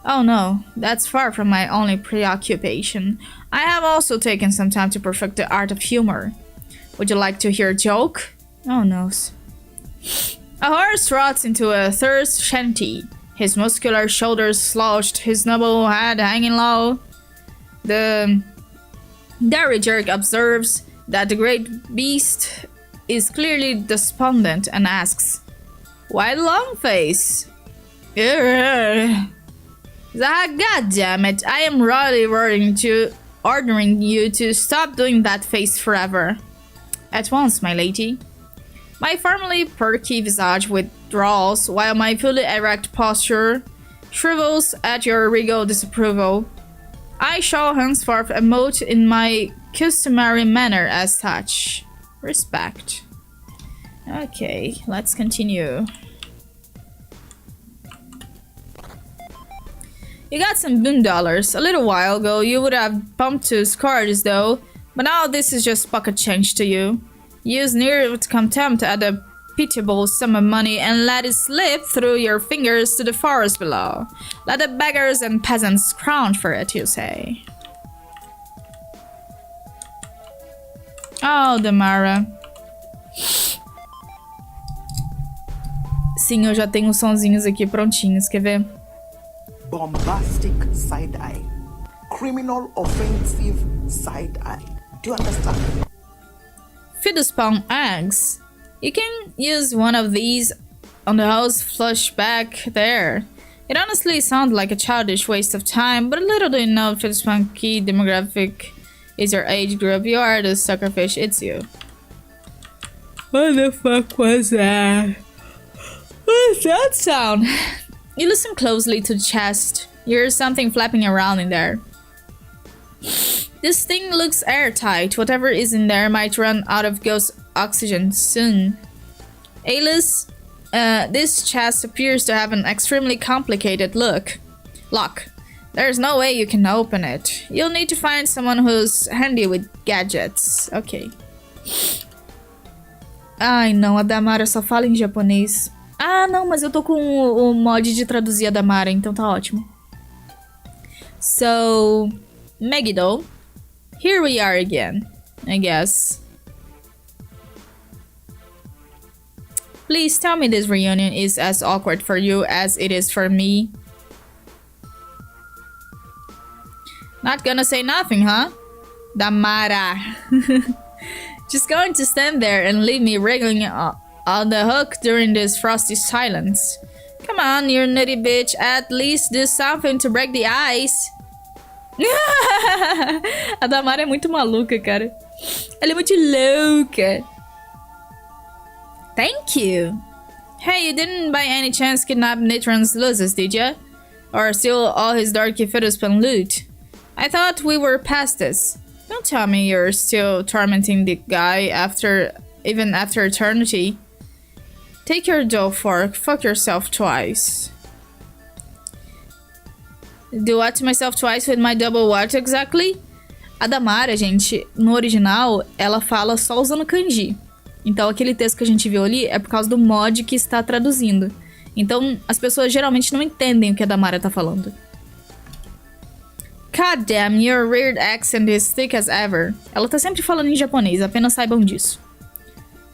Oh no, that's far from my only preoccupation. I have also taken some time to perfect the art of humor. Would you like to hear a joke? Oh no. A horse trots into a thirst shanty. His muscular shoulders slouched, his noble head hanging low. The dairy jerk observes that the great beast is clearly despondent and asks, "Why the long face?" God damn it, I am really ordering you to stop doing that face forever. At once, my lady. My formerly perky visage withdraws, while my fully erect posture shrivels at your regal disapproval. I shall henceforth emote in my customary manner as such. Respect. Okay, let's continue. You got some boon dollars. A little while ago, you would have pumped to scores though, but now this is just pocket change to you. You sneer with contempt at the pitiable sum of money and let it slip through your fingers to the forest below. Let the beggars and peasants scrounge for it, you say. Oh, Damara. Sim, eu já tenho os sonzinhos aqui prontinhos, quer ver? Bombastic side eye. Criminal offensive side eye. Do you understand? Feed spawn eggs. You can use one of these on the house flush back there. It honestly sounds like a childish waste of time, but little do you know feed spawn key demographic is your age group. You are the suckerfish, it's you. What the fuck was that? What's that sound? You listen closely to the chest. You hear something flapping around in there. This thing looks airtight. Whatever is in there might run out of ghost oxygen soon. Alice, this chest appears to have an extremely complicated lock. There's no way you can open it. You'll need to find someone who's handy with gadgets. Ok. Ai, não, a Damara só fala em japonês. Ah, não, mas eu tô com o mod de traduzir a Damara, então tá ótimo. So, Megiddo. Here we are again, I guess. Please tell me this reunion is as awkward for you as it is for me. Not gonna say nothing, huh? Damara. Just going to stand there and leave me wriggling on the hook during this frosty silence. Come on, you nutty bitch. At least do something to break the ice. A Damara é muito maluca, cara. Ela é muito louca. Thank you. Hey, you didn't by any chance kidnap Nitron's losers, did ya? Or steal all his darky Fiddlespan loot? I thought we were past this. Don't tell me you're still tormenting the guy even after eternity. Take your dough fork, fuck yourself twice. Do what to myself twice with my double what exactly? A Damara, gente, no original, ela fala só usando kanji. Então aquele texto que a gente viu ali é por causa do mod que está traduzindo. Então as pessoas geralmente não entendem o que a Damara tá falando. God damn, your weird accent is thick as ever. Ela tá sempre falando em japonês, apenas saibam disso.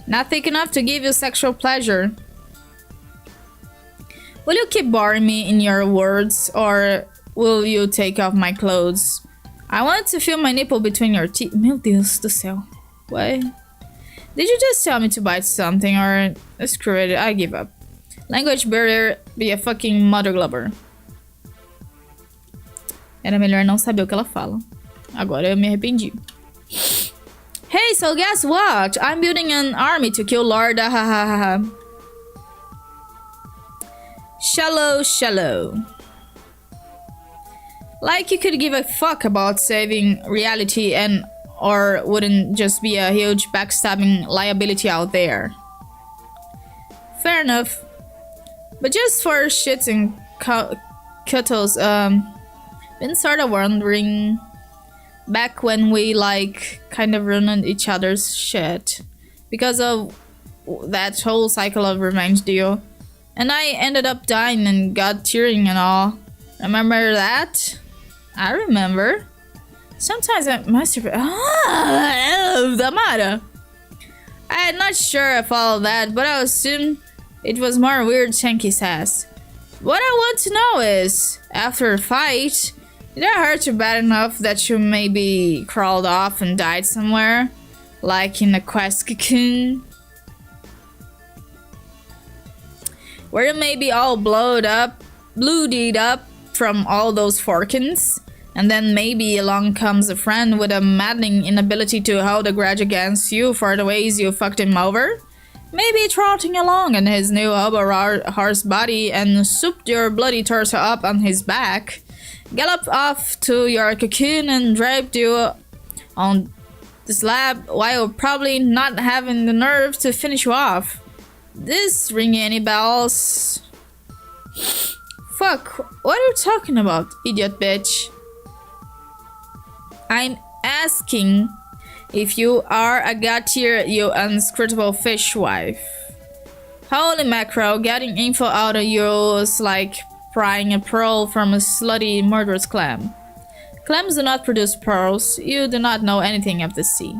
Not thick enough to give you sexual pleasure. Will you keep boring me in your words, or will you take off my clothes? I want to feel my nipple between your teeth. Meu Deus do céu. What? Did you just tell me to bite something, or screw it, I give up. Language barrier, be a fucking mother globber. Era melhor não saber o que ela fala. Agora eu me arrependi. Hey, so guess what? I'm building an army to kill Lord Ahahaha. Shallow. Like you could give a fuck about saving reality and or wouldn't just be a huge backstabbing liability out there. Fair enough. But just for shits and cuddles, been sort of wondering back when we kind of ruined each other's shit because of that whole cycle of revenge deal, and I ended up dying and got tearing and all. Remember that? I remember. Sometimes I masturbate. Damara. I'm not sure of all that, but I assume it was more weird Shanky says. What I want to know is, after a fight, did I hurt you bad enough that you maybe crawled off and died somewhere? Like in a quest cocoon? Were you maybe all bloodied up from all those forkins? And then maybe along comes a friend with a maddening inability to hold a grudge against you for the ways you fucked him over? Maybe trotting along in his new hover horse body and souped your bloody torso up on his back, galloped off to your cocoon and draped you on the slab while probably not having the nerve to finish you off. This ring any bells? Fuck, what are you talking about, idiot bitch? I'm asking if you are a god tier, you unscrutable fishwife. Holy mackerel, getting info out of you is like prying a pearl from a slutty murderous clam. Clams do not produce pearls. You do not know anything of the sea.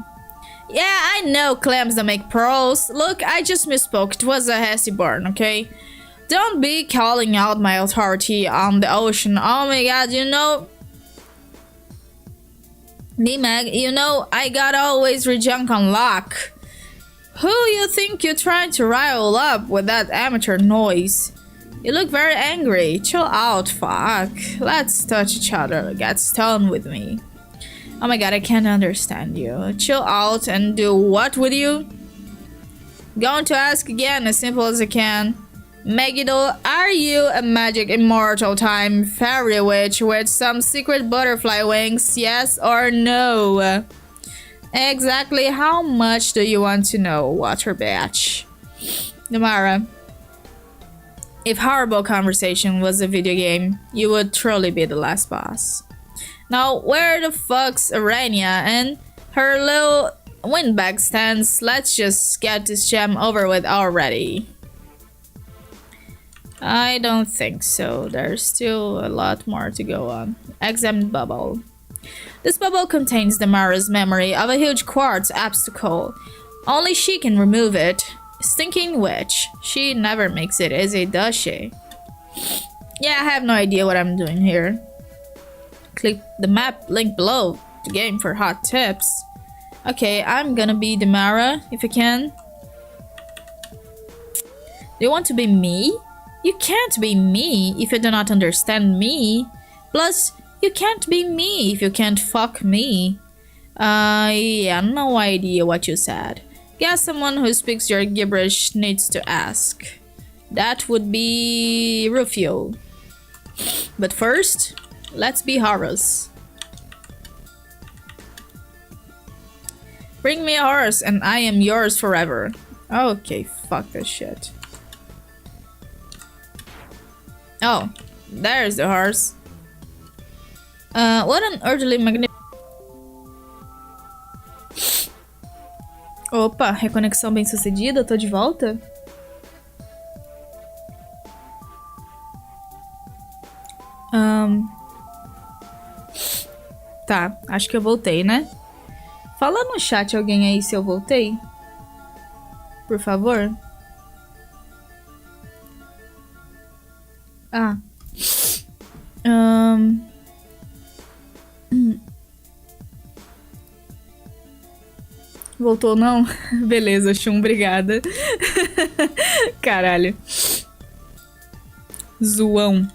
Yeah, I know clams don't make pearls. Look, I just misspoke. It was a hasty burn, okay? Don't be calling out my authority on the ocean. Oh my god, you know... Nimag, you know, I got always rejunk on lock. Who you think you're trying to rile up with that amateur noise? You look very angry. Chill out, fuck. Let's touch each other. Get stoned with me. Oh my god, I can't understand you. Chill out and do what with you? Going to ask again as simple as I can. Megiddo, are you a magic immortal time fairy witch with some secret butterfly wings? Yes or no? Exactly how much do you want to know, water batch? Namara, if Horrible Conversation was a video game, you would truly be the last boss. Now, where the fuck's Arania and her little windbag stands? Let's just get this gem over with already. I don't think so. There's still a lot more to go on. Examine bubble. This bubble contains Damara's memory of a huge quartz obstacle. Only she can remove it. Stinking witch. She never makes it easy, does she? Yeah, I have no idea what I'm doing here. Click the map link below the game for hot tips. Okay, I'm gonna be Damara if I can. Do you want to be me? You can't be me if you do not understand me. Plus, you can't be me if you can't fuck me. Yeah, no idea what you said. Guess someone who speaks your gibberish needs to ask. That would be Rufio. But first, let's be Horus. Bring me a horse and I am yours forever. Okay, fuck this shit. Oh, there's the horse. What an earthly magnificent... Opa, reconexão bem sucedida, tô de volta. Tá, acho que eu voltei, né? Fala no chat alguém aí se eu voltei. Por favor. Ah. Voltou não? Beleza, Shun, obrigada. Caralho. Zoão.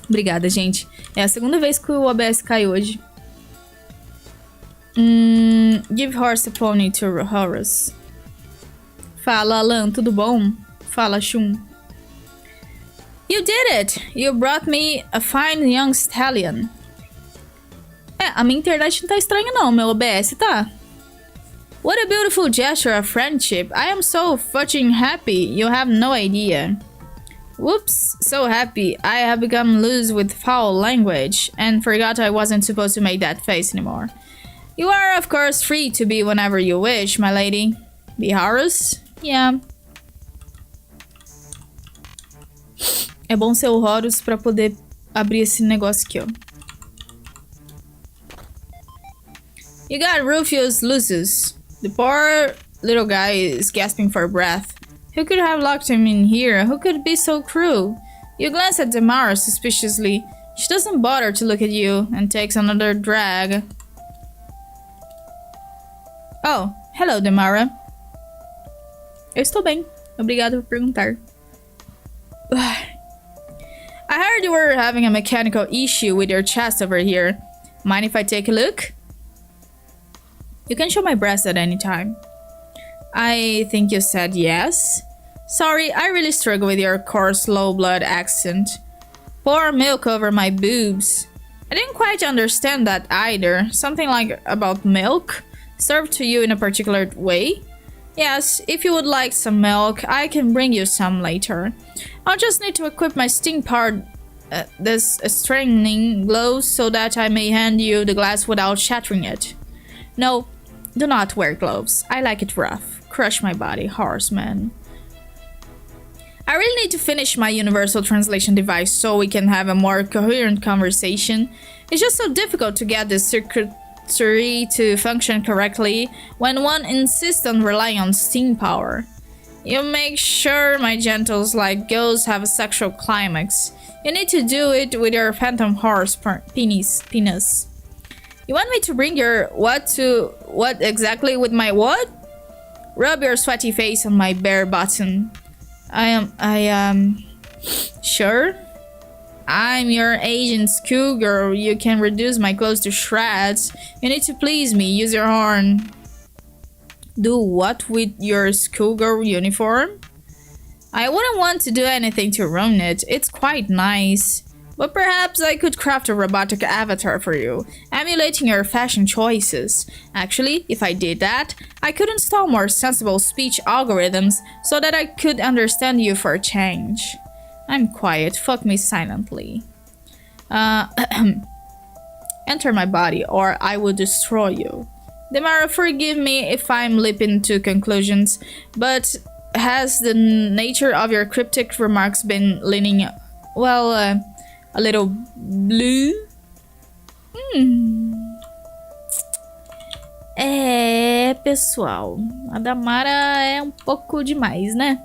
Obrigada, gente. É a segunda vez que o OBS cai hoje. Give horse a pony to Horus. Fala, Alan, tudo bom? Fala, Shun. You did it! You brought me a fine young stallion. É, a minha internet não tá estranha não, meu OBS tá. What a beautiful gesture of friendship. I am so fucking happy. You have no idea. Whoops, so happy. I have become loose with foul language and forgot I wasn't supposed to make that face anymore. You are, of course, free to be whenever you wish, my lady. Be Horus? Yeah. É bom ser o Horus pra poder abrir esse negócio aqui, ó. You got Rufio's Lucis. The poor little guy is gasping for breath. Who could have locked him in here? Who could be so cruel? You glance at Damara suspiciously. She doesn't bother to look at you and takes another drag. Oh, hello, Damara. Eu estou bem. Obrigada por perguntar. I heard you were having a mechanical issue with your chest over here. Mind if I take a look? You can show my breast at any time. I think you said yes. Sorry, I really struggle with your coarse, low-blood accent. Pour milk over my boobs. I didn't quite understand that either. Something like about milk? Served to you in a particular way? Yes, if you would like some milk, I can bring you some later. I'll just need to equip my sting-powered this strengthening gloves so that I may hand you the glass without shattering it. No, do not wear gloves. I like it rough. Crush my body, horseman. I really need to finish my universal translation device so we can have a more coherent conversation. It's just so difficult to get this circuitry to function correctly when one insists on relying on steam power. You make sure my gentles like ghosts have a sexual climax. You need to do it with your phantom horse penis. You want me to bring your what to what exactly with my what? Rub your sweaty face on my bare button. I am sure. I'm your agent schoolgirl. You can reduce my clothes to shreds. You need to please me. Use your horn. Do what with your schoolgirl uniform? I wouldn't want to do anything to ruin it. It's quite nice. But perhaps I could craft a robotic avatar for you, emulating your fashion choices. Actually, if I did that, I could install more sensible speech algorithms so that I could understand you for a change. I'm quiet. Fuck me silently. Enter my body or I will destroy you. Demara, forgive me if I'm leaping to conclusions, but has the nature of your cryptic remarks been leaning, well, a little blue? Pessoal, a Damara é um pouco demais, né?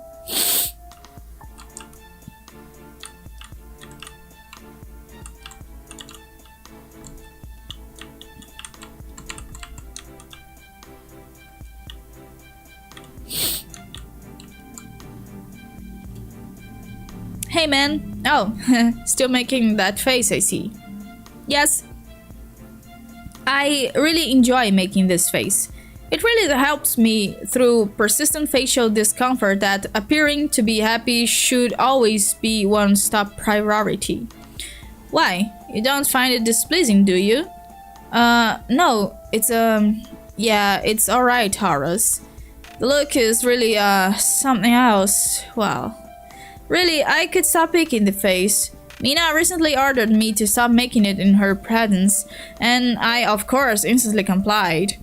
Hey man. Oh, still making that face, I see. Yes. I really enjoy making this face. It really helps me through persistent facial discomfort that appearing to be happy should always be one's top priority. Why? You don't find it displeasing, do you? No. It's, yeah, it's alright, Horace. The look is really, something else. Well... Really, I could stop picking the face. Nina recently ordered me to stop making it in her presence, and I, of course, instantly complied.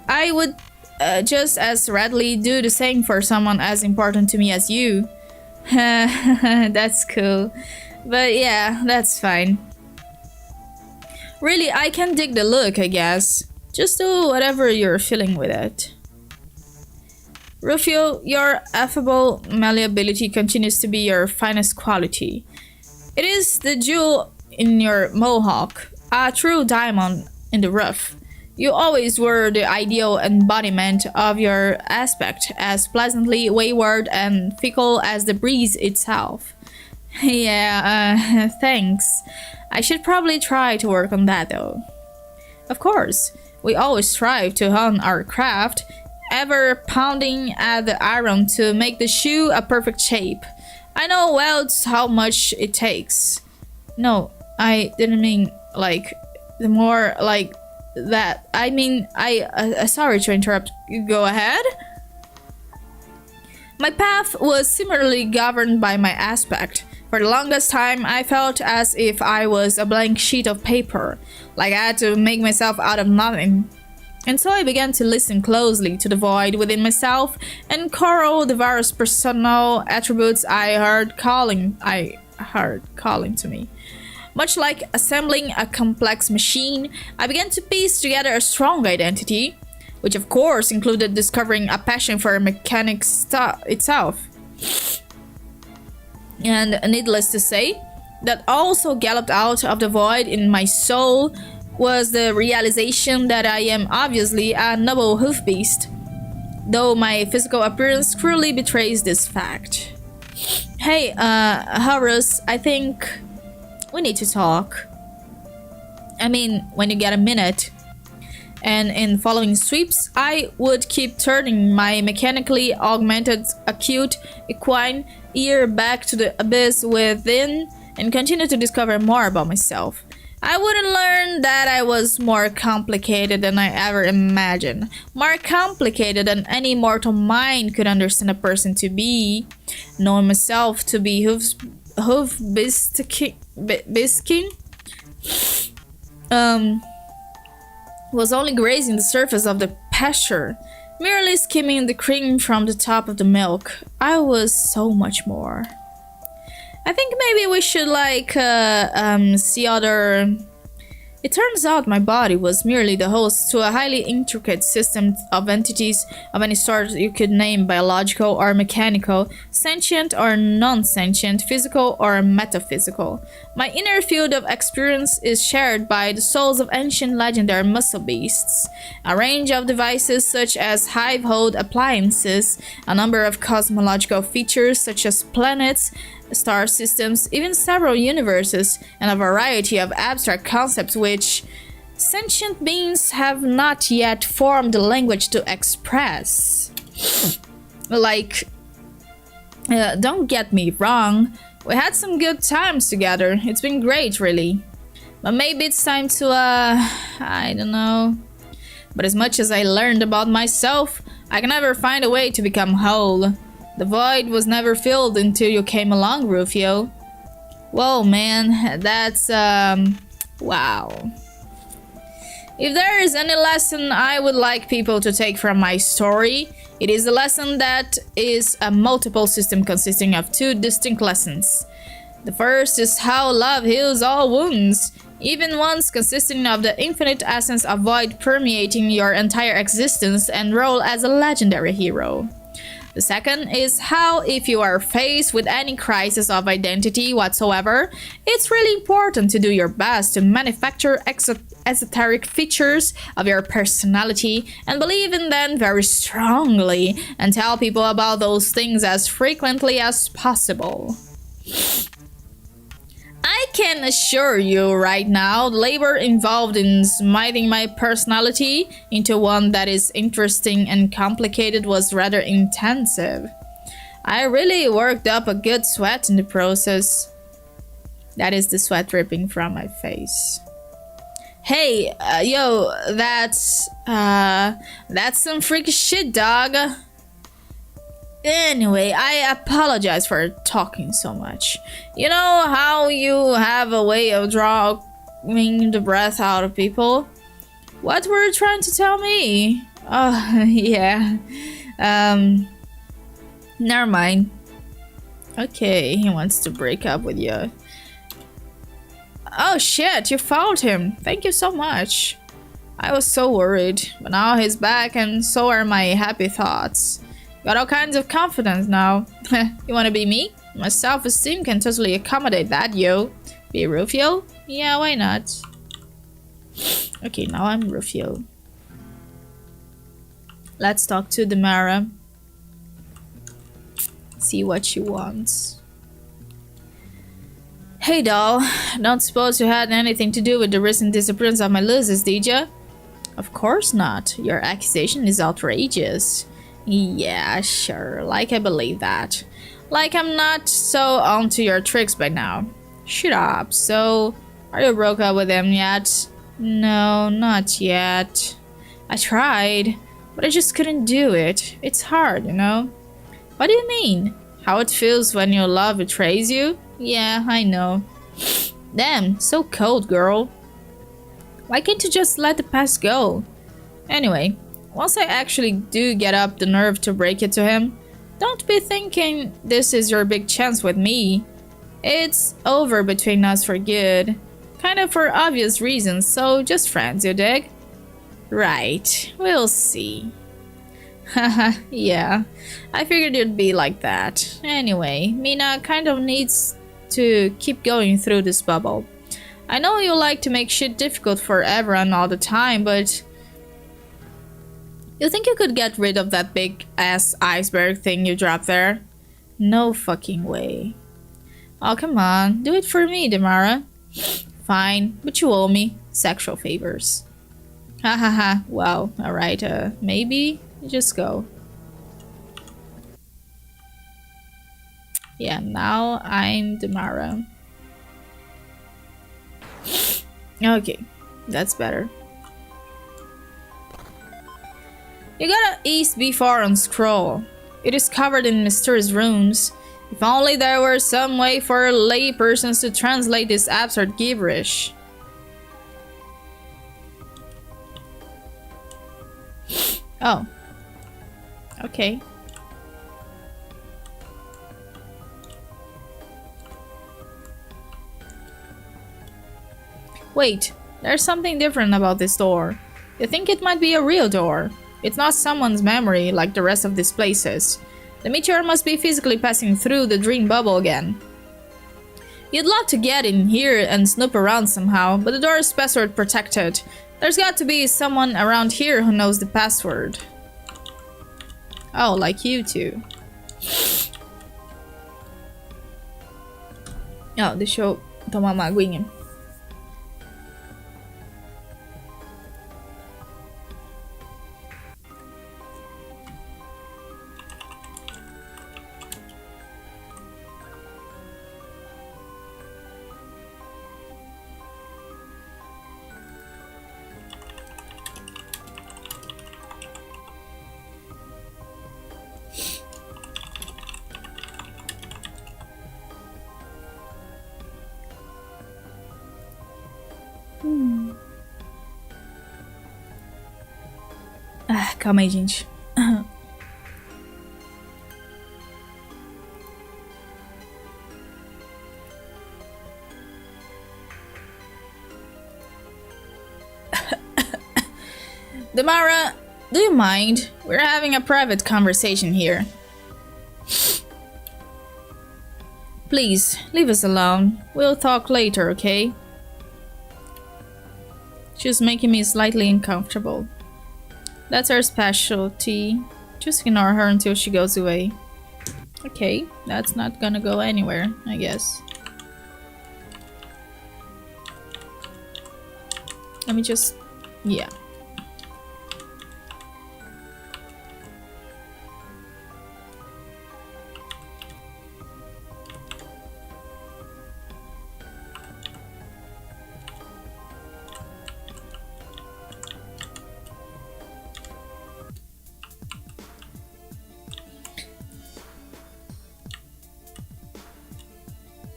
I would just as readily do the same for someone as important to me as you. That's cool. But yeah, that's fine. Really, I can dig the look, I guess. Just do whatever you're feeling with it. Rufio, your affable malleability continues to be your finest quality. It is the jewel in your mohawk, a true diamond in the rough. You always were the ideal embodiment of your aspect, as pleasantly wayward and fickle as the breeze itself. Yeah, thanks. I should probably try to work on that though. Of course, we always strive to hone our craft, ever pounding at the iron to make the shoe a perfect shape. I know well how much it takes. No, I didn't mean like the more like that. I mean, sorry to interrupt. Go ahead. My path was similarly governed by my aspect. For the longest time, I felt as if I was a blank sheet of paper, like I had to make myself out of nothing. And so I began to listen closely to the void within myself and corral the various personal attributes I heard calling to me. Much like assembling a complex machine, I began to piece together a strong identity, which of course included discovering a passion for mechanics itself. And needless to say, that also galloped out of the void in my soul was the realization that I am obviously a noble hoof beast, though my physical appearance cruelly betrays this fact. Hey, Horace, I think we need to talk. I mean, when you get a minute. And in following sweeps, I would keep turning my mechanically augmented, acute, equine ear back to the abyss within and continue to discover more about myself. I wouldn't learn that I was more complicated than I ever imagined. More complicated than any mortal mind could understand a person to be. Knowing myself to be hoof-bisking was only grazing the surface of the pasture. merely skimming the cream from the top of the milk. I was so much more. I think maybe we should see other... It turns out my body was merely the host to a highly intricate system of entities of any sort you could name: biological or mechanical, sentient or non-sentient, physical or metaphysical. My inner field of experience is shared by the souls of ancient legendary muscle beasts, a range of devices such as hive-hold appliances, a number of cosmological features such as planets, star systems, even several universes, and a variety of abstract concepts which sentient beings have not yet formed the language to express. Don't get me wrong, we had some good times together. It's been great, really. But maybe it's time to, I don't know. But as much as I learned about myself, I can never find a way to become whole. The void was never filled until you came along, Rufio. Whoa, man, that's, wow. If there is any lesson I would like people to take from my story, it is a lesson that is a multiple system consisting of two distinct lessons. The first is how love heals all wounds, even ones consisting of the infinite essence of void permeating your entire existence and role as a legendary hero. The second is how, if you are faced with any crisis of identity whatsoever, it's really important to do your best to manufacture esoteric features of your personality and believe in them very strongly and tell people about those things as frequently as possible. I can assure you right now, the labor involved in smithing my personality into one that is interesting and complicated was rather intensive. I really worked up a good sweat in the process. That is the sweat dripping from my face. Hey, yo, that's some freaky shit, dog. Anyway, I apologize for talking so much. You know how you have a way of drawing the breath out of people? What were you trying to tell me? Oh, yeah. Never mind. Okay, he wants to break up with you. Oh shit, you found him. Thank you so much. I was so worried, but now he's back and so are my happy thoughts. Got all kinds of confidence now. You wanna be me? My self-esteem can totally accommodate that, yo. Be Rufio? Yeah, why not? Okay, now I'm Rufio. Let's talk to Damara. See what she wants. Hey doll, don't suppose you had anything to do with the recent disappearance of my losers, did ya? Of course not. Your accusation is outrageous. Yeah, sure, like I believe that. Like I'm not so onto your tricks by now. Shut up. So, are you broke up with him yet? No, not yet. I tried, but I just couldn't do it. It's hard, you know? What do you mean? How it feels when your love betrays you? Yeah, I know. Damn, so cold, girl. Why can't you just let the past go? Anyway, once I actually do get up the nerve to break it to him, don't be thinking this is your big chance with me. It's over between us for good. Kind of for obvious reasons, so just friends, you dig? Right, we'll see. Haha, yeah. I figured you'd be like that. Anyway, Mina kind of needs to keep going through this bubble. I know you like to make shit difficult for everyone all the time, but... You think you could get rid of that big-ass iceberg thing you dropped there? No fucking way. Oh, come on. Do it for me, Damara. Fine, but you owe me sexual favors. Hahaha, well, alright, maybe just go. Yeah, now I'm Damara. Okay, that's better. You gotta ease before on scroll. It is covered in mysterious runes. If only there were some way for laypersons to translate this absurd gibberish. Oh. Okay. Wait, there's something different about this door. You think it might be a real door. It's not someone's memory like the rest of these places. The meteor must be physically passing through the dream bubble again. You'd love to get in here and snoop around somehow, but the door is password protected. There's got to be someone around here who knows the password. Oh, like you two. Oh, deixa eu tomar uma aguinha. Ah, calma aí, gente. Damara, do you mind? We're having a private conversation here. Please, leave us alone. We'll talk later, okay? She's making me slightly uncomfortable. That's her specialty. Just ignore her until she goes away. Okay, that's not gonna go anywhere, I guess. Let me just... yeah.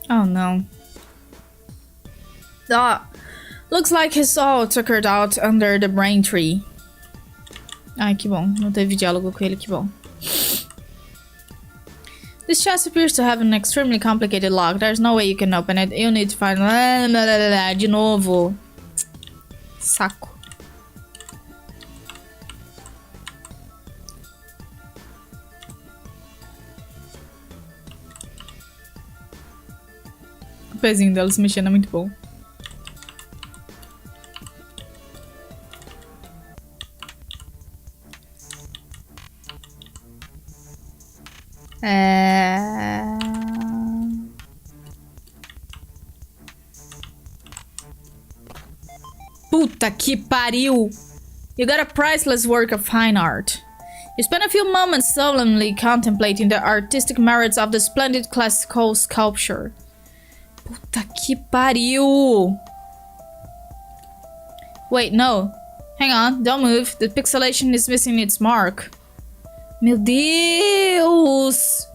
Oh no. Ah, looks like his soul took her out under the brain tree. Ai, que bom. Não teve diálogo com ele, que bom. This chest appears to have an extremely complicated lock. There's no way you can open it. You need to find... De novo. Saco. O pezinho dela se mexendo é muito bom. Puta que pariu! You got a priceless work of fine art. You spend a few moments solemnly contemplating the artistic merits of the splendid classical sculpture. Puta que pariu! Wait, no. Hang on, don't move. The pixelation is missing its mark. Meu Deus!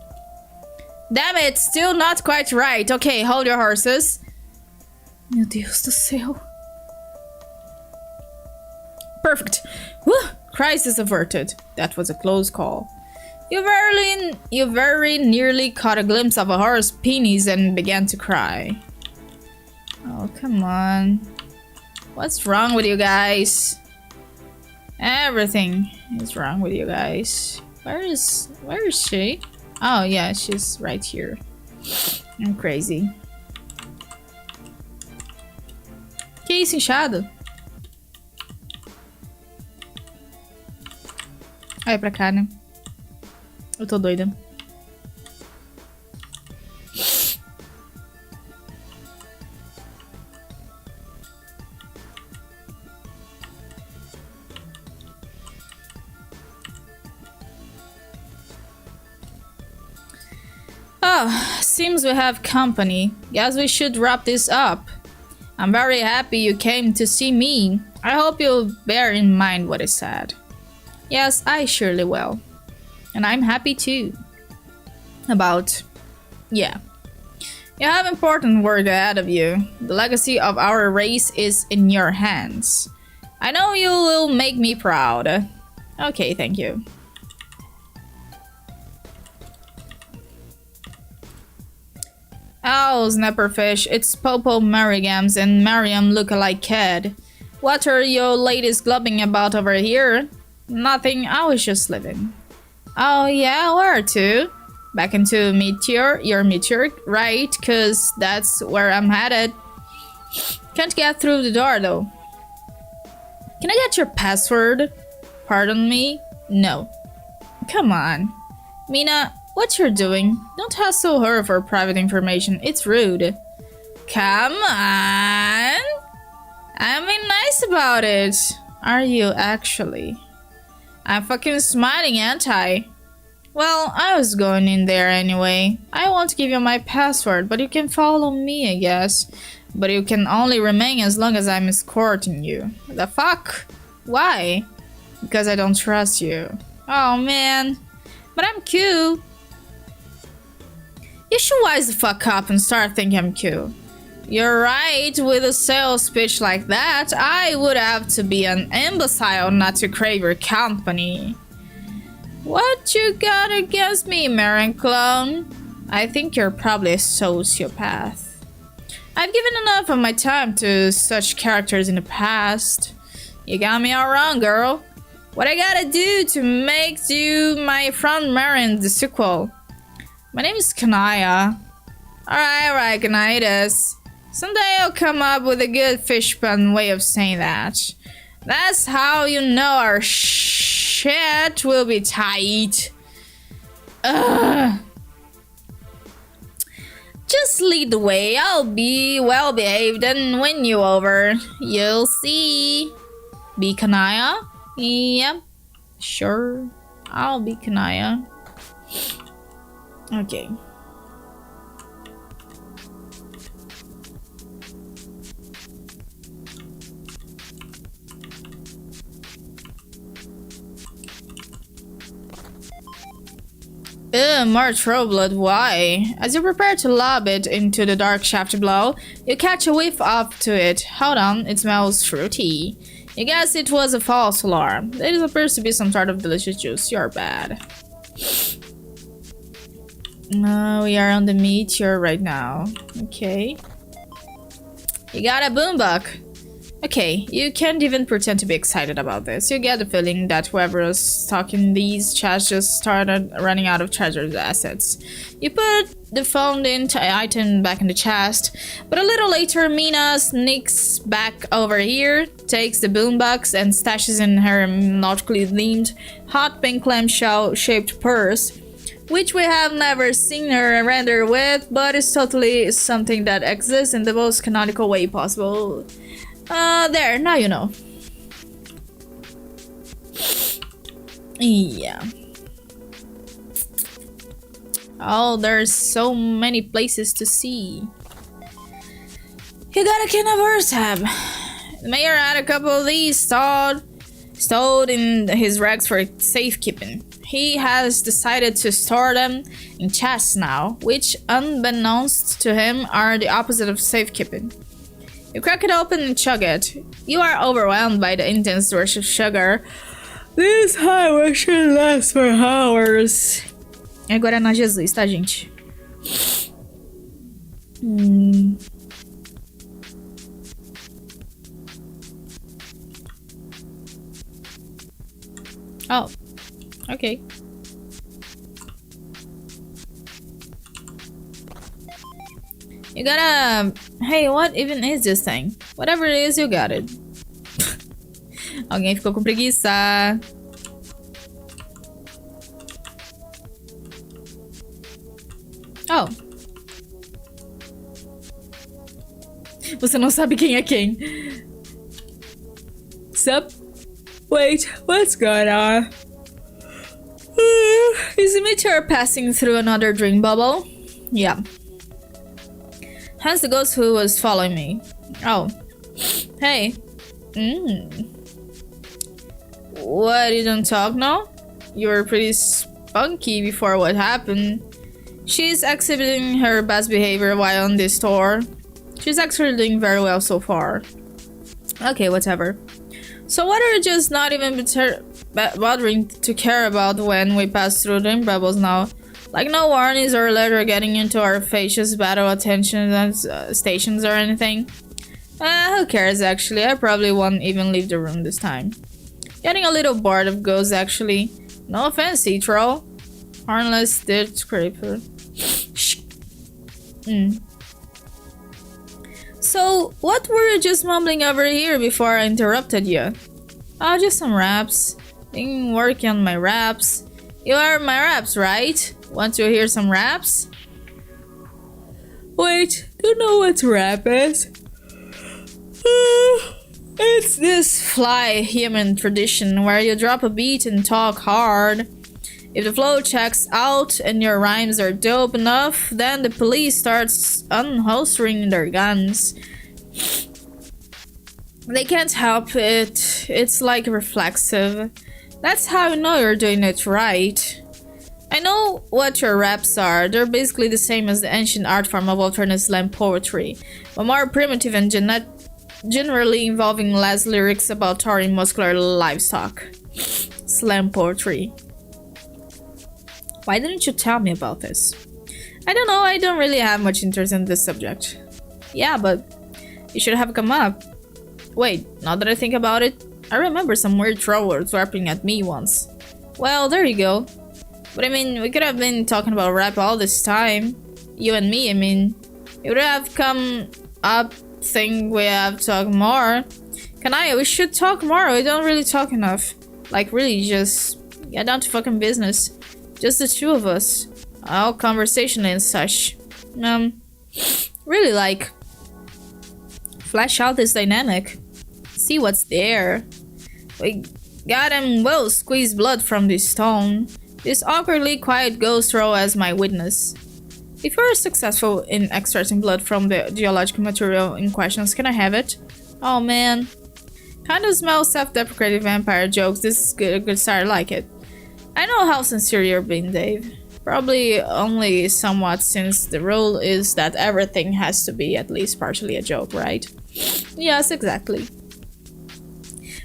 Damn it, still not quite right. Okay, hold your horses. Meu Deus do céu. Perfect. Whew, crisis averted. That was a close call. You very nearly caught a glimpse of a horse penis and began to cry. Oh, come on. What's wrong with you guys? Everything is wrong with you guys. Where is she? Oh, yeah, she's right here. I'm crazy. Que isso, inchado? Olha pra cá, né? Eu tô doida. Oh, seems we have company. Guess we should wrap this up. I'm very happy you came to see me. I hope you'll bear in mind what I said. Yes, I surely will. And I'm happy too. Yeah. You have important work ahead of you. The legacy of our race is in your hands. I know you will make me proud. Okay, thank you. Oh, snapperfish, it's Popo Marigams and Mariam look-alike kid. What are you ladies glubbing about over here? Nothing, I was just living. Oh yeah, where to? Back into Meteor, your Meteor, right? Cause that's where I'm headed. Can't get through the door though. Can I get your password? Pardon me? No. Come on. Mina, what you're doing? Don't hassle her for private information, it's rude. Come on! I'm being nice about it. Are you actually? I'm fucking smiling, ain't I? Well, I was going in there anyway. I won't give you my password, but you can follow me, I guess. But you can only remain as long as I'm escorting you. The fuck? Why? Because I don't trust you. Oh man. But I'm cute. You should wise the fuck up and start thinking I'm cute. You're right, with a sales pitch like that, I would have to be an imbecile not to crave your company. What you got against me, Marin clone? I think you're probably a sociopath. I've given enough of my time to such characters in the past. You got me all wrong, girl. What I gotta do to make you my front Marin the sequel? My name is Kanaya. Alright, Kanaitis. Someday I'll come up with a good fish pun way of saying that. That's how you know our shit will be tight. Ugh. Just lead the way. I'll be well behaved and win you over. You'll see. Be Kanaya? Yep. Sure. I'll be Kanaya. Okay. Ugh, more Troublood, why? As you prepare to lob it into the dark shaft below, you catch a whiff up to it. Hold on, it smells fruity. You guess it was a false alarm. It appears to be some sort of delicious juice. You're bad. We are on the Meteor right now. Okay. You got a boombox. Okay, you can't even pretend to be excited about this. You get the feeling that whoever was stocking these chests just started running out of treasured assets. You put the phoned in item back in the chest, but a little later Mina sneaks back over here, takes the boombox and stashes in her nautically themed hot pink clamshell shaped purse, which we have never seen her render with, but is totally something that exists in the most canonical way possible. There, now you know. Yeah. Oh, there's so many places to see. You got a can of Ursab. The mayor had a couple of these stowed in his rags for safekeeping. He has decided to store them in chests now, which, unbeknownst to him, are the opposite of safekeeping. You crack it open and chug it. You are overwhelmed by the intense rush of sugar. This highway should last for hours. Agora na Jesus, tá, gente? Oh, okay. You gotta... Hey, what even is this thing? Whatever it is, you got it. Alguém ficou com preguiça. Oh. Você não sabe quem é quem. Sup? Wait, what's going on? Is the meteor passing through another dream bubble? Yeah. Hence the ghost who was following me. Oh. Hey. What, you don't talk now? You were pretty spunky before what happened. She's exhibiting her best behavior while on this tour. She's actually doing very well so far. Okay, whatever. So what are you just not even bothering to care about when we pass through dream bubbles now? Like no warnings or letter getting into our faces, battle attention stations or anything. Who cares actually? I probably won't even leave the room this time. Getting a little bored of ghosts actually. No offense, troll. Harmless dirt scraper. So, what were you just mumbling over here before I interrupted you? Oh, just some raps. Been working on my raps. You are my raps, right? Want to hear some raps? Wait, don't know what rap is. It's this fly human tradition where you drop a beat and talk hard. If the flow checks out and your rhymes are dope enough, then the police starts unholstering their guns. They can't help it. It's like reflexive. That's how you know you're doing it right. I know what your raps are. They're basically the same as the ancient art form of alternate slam poetry, but more primitive and generally involving less lyrics about towering muscular livestock. Slam poetry. Why didn't you tell me about this? I don't know, I don't really have much interest in this subject. Yeah, but it should have come up. Wait, now that I think about it, I remember some weird trollers rapping at me once. Well, there you go. But I mean, we could have been talking about rap all this time. You and me, I mean. It would have come up, think we have to talk more. Kanaya, we should talk more, we don't really talk enough. Like really, just get down to fucking business. Just the two of us. All conversation and such. Really like flesh out this dynamic. See what's there. We got him well squeezed blood from this stone. This awkwardly quiet ghost row as my witness. If you're successful in extracting blood from the geological material in questions, can I have it? Oh man. Kinda smell self-deprecating vampire jokes. This is a good start, I like it. I know how sincere you're being, Dave. Probably only somewhat, since the rule is that everything has to be at least partially a joke, right? Yes, exactly.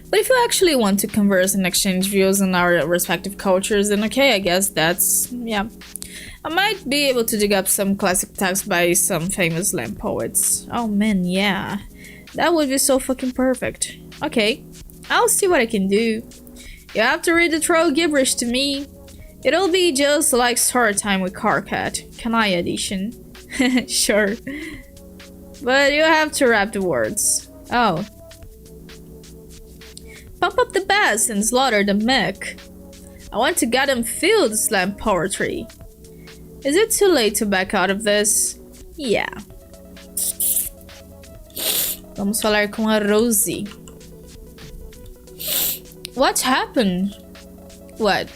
But if you actually want to converse and exchange views on our respective cultures, then okay, I guess that's... yeah. I might be able to dig up some classic texts by some famous slam poets. Oh man, yeah. That would be so fucking perfect. Okay, I'll see what I can do. You have to read the troll gibberish to me. It'll be just like story time with Carcat, Kanai edition. Sure. But you have to rap the words. Oh. Pump up the bass and slaughter the mick. I want to get them feel the slam poetry. Is it too late to back out of this? Yeah. Vamos falar com a Rosie. What happened? What?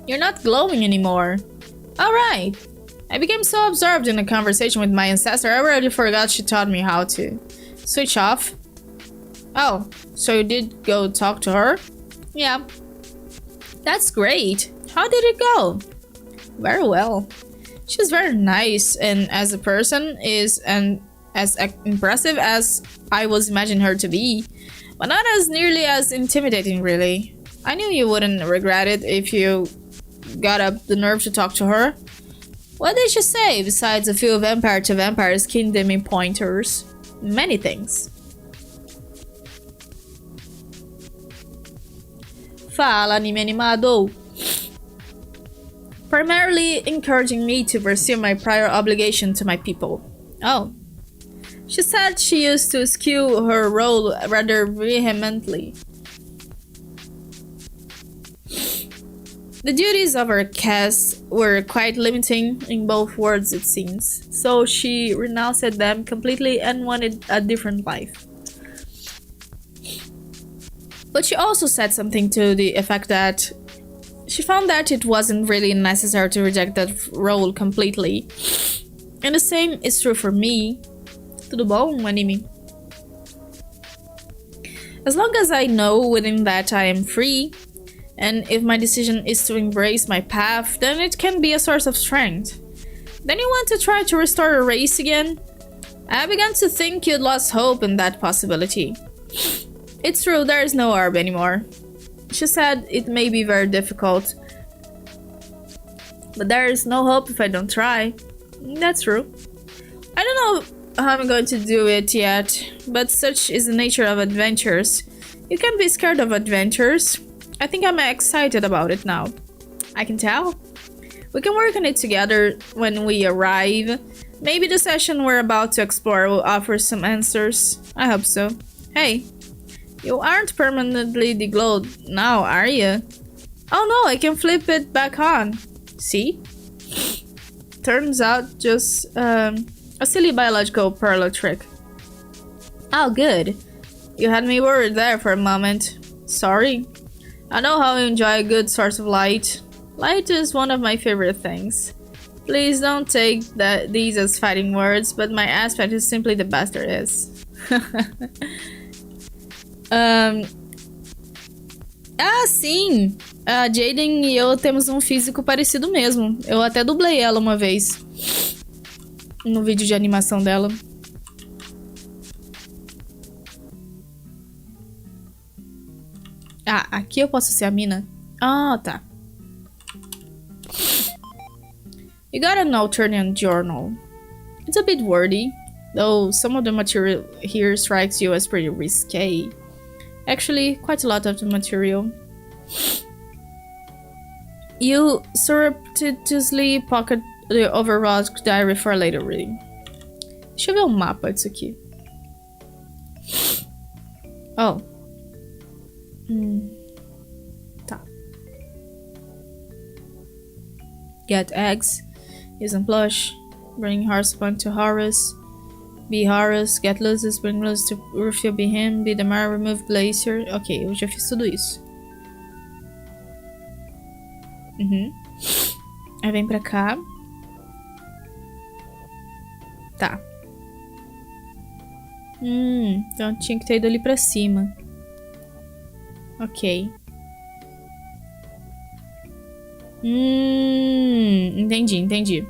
You're not glowing anymore. Alright. I became so absorbed in the conversation with my ancestor, I already forgot she taught me how to. Switch off. Oh, so you did go talk to her? Yeah. That's great. How did it go? Very well. She's very nice and as a person is as impressive as I was imagining her to be. But not as nearly as intimidating, really. I knew you wouldn't regret it if you got up the nerve to talk to her. What did she say besides a few vampire to vampire skin dimming pointers? Many things. Fala, anime animado. Primarily encouraging me to pursue my prior obligation to my people. Oh. She said she used to skew her role rather vehemently. The duties of her caste were quite limiting in both words, it seems, so she renounced them completely and wanted a different life. But she also said something to the effect that she found that it wasn't really necessary to reject that role completely. And the same is true for me. Tudo bom, anime? As long as I know within that I am free, and if my decision is to embrace my path, then it can be a source of strength. Then you want to try to restore a race again? I began to think you'd lost hope in that possibility. It's true, there is no orb anymore. She said it may be very difficult But there is no hope if I don't try. That's true. I don't know how I'm going to do it yet, but such is the nature of adventures. You can't be scared of adventures. I think I'm excited about it now. I can tell. We can work on it together when we arrive. Maybe the session we're about to explore will offer some answers. I hope so. Hey, you aren't permanently deglowed now, are you? Oh no, I can flip it back on. See? Turns out just a silly biological parlor trick. Oh, good. You had me worried there for a moment. Sorry. I know how you enjoy a good source of light. Light is one of my favorite things. Please don't take these as fighting words, but my aspect is simply the best there is. Sim! A Jaden e eu temos um físico parecido mesmo. Eu até dublei ela uma vez. No vídeo de animação dela. Ah, aqui eu posso ser a mina? Ah, tá. You got an alternate journal. It's a bit wordy, though some of the material here strikes you as pretty risque. Actually, quite a lot of the material. You surreptitiously pocket the overwrought diary for later reading. Deixa eu ver o mapa disso aqui. Oh. Tá. Get eggs. Use some plush. Bring Hearthstone to Horus. Be Horus. Get loses. Bring loses to Rufio. Be him. Be the Mar. Remove Glacier. Ok, eu já fiz tudo isso. Aí vem pra cá. Tá. Então tinha que ter ido ali pra cima. Ok. Entendi.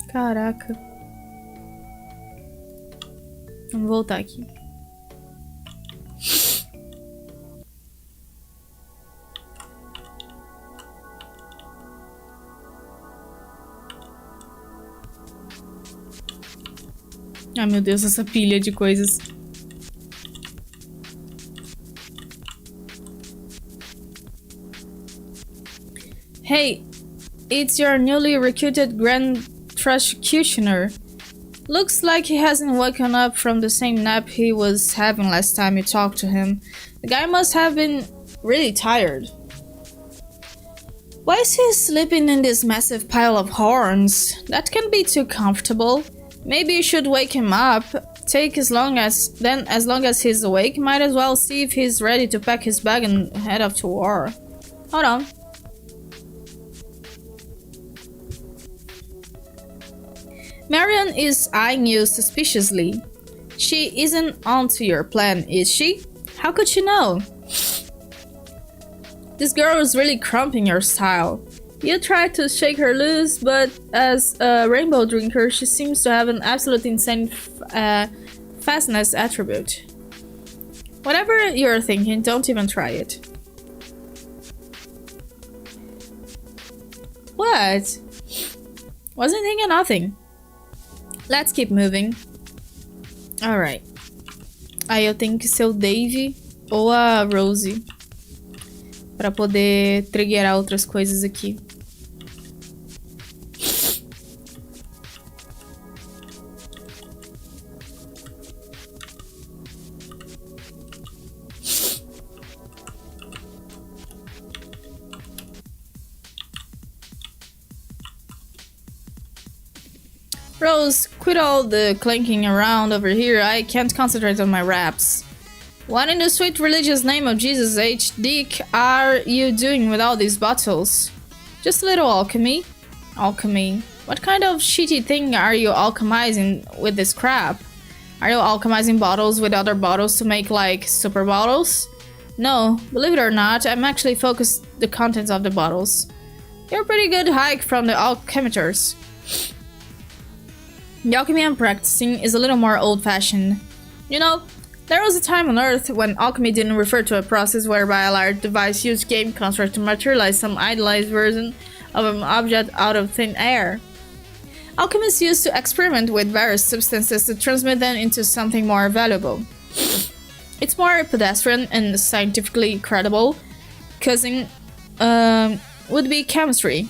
Caraca. Vamos voltar aqui. Ai, meu Deus, essa pilha de coisas. Hey, it's your newly recruited Grand Prosecutioner. Looks like he hasn't woken up from the same nap he was having last time you talked to him. The guy must have been really tired. Why is he sleeping in this massive pile of horns? That can't be too comfortable. Maybe you should wake him up. As long as he's awake, might as well see if he's ready to pack his bag and head off to war. Hold on. Marion is eyeing you suspiciously. She isn't onto your plan, is she? How could she know? This girl is really cramping your style. You try to shake her loose, but as a rainbow drinker, she seems to have an absolute insane fastness attribute. Whatever you're thinking, don't even try it. What? Wasn't thinking nothing. Let's keep moving. Alright. Aí eu tenho que ser o Dave ou a Rosie pra poder triggerar outras coisas aqui. Rose, quit all the clanking around over here. I can't concentrate on my raps. What in the sweet religious name of Jesus H. Dick are you doing with all these bottles? Just a little alchemy. Alchemy. What kind of shitty thing are you alchemizing with this crap? Are you alchemizing bottles with other bottles to make like super bottles? No, believe it or not, I'm actually focused the contents of the bottles. You're a pretty good hike from the alchemeters. The alchemy I'm practicing is a little more old-fashioned. You know, There was a time on Earth when alchemy didn't refer to a process whereby a large device used game construct to materialize some idealized version of an object out of thin air. Alchemists used to experiment with various substances to transmit them into something more valuable. It's more pedestrian and scientifically credible, cousin would be chemistry,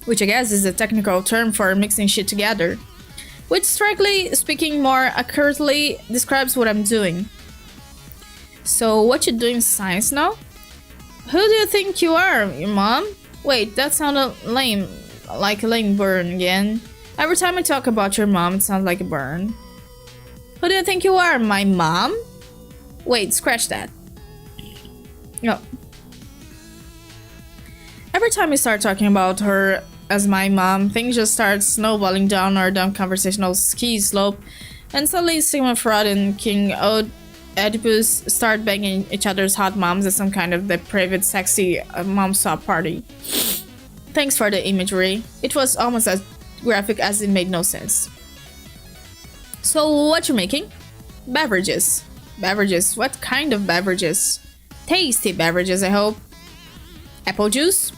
which I guess is a technical term for mixing shit together, which strictly speaking more accurately describes what I'm doing. So what you doing science now? Who do you think you are, your mom? Wait, that sounded lame, like a lame burn again. Every time I talk about your mom, it sounds like a burn. Who do you think you are, my mom? Wait, scratch that. No. Every time we start talking about her as my mom, things just start snowballing down our dumb conversational ski slope, and suddenly Sigmund Freud and King Oedipus start banging each other's hot moms at some kind of depraved, sexy mom swap party. Thanks for the imagery. It was almost as graphic as it made no sense. So, what you making? Beverages. Beverages? What kind of beverages? Tasty beverages, I hope. Apple juice?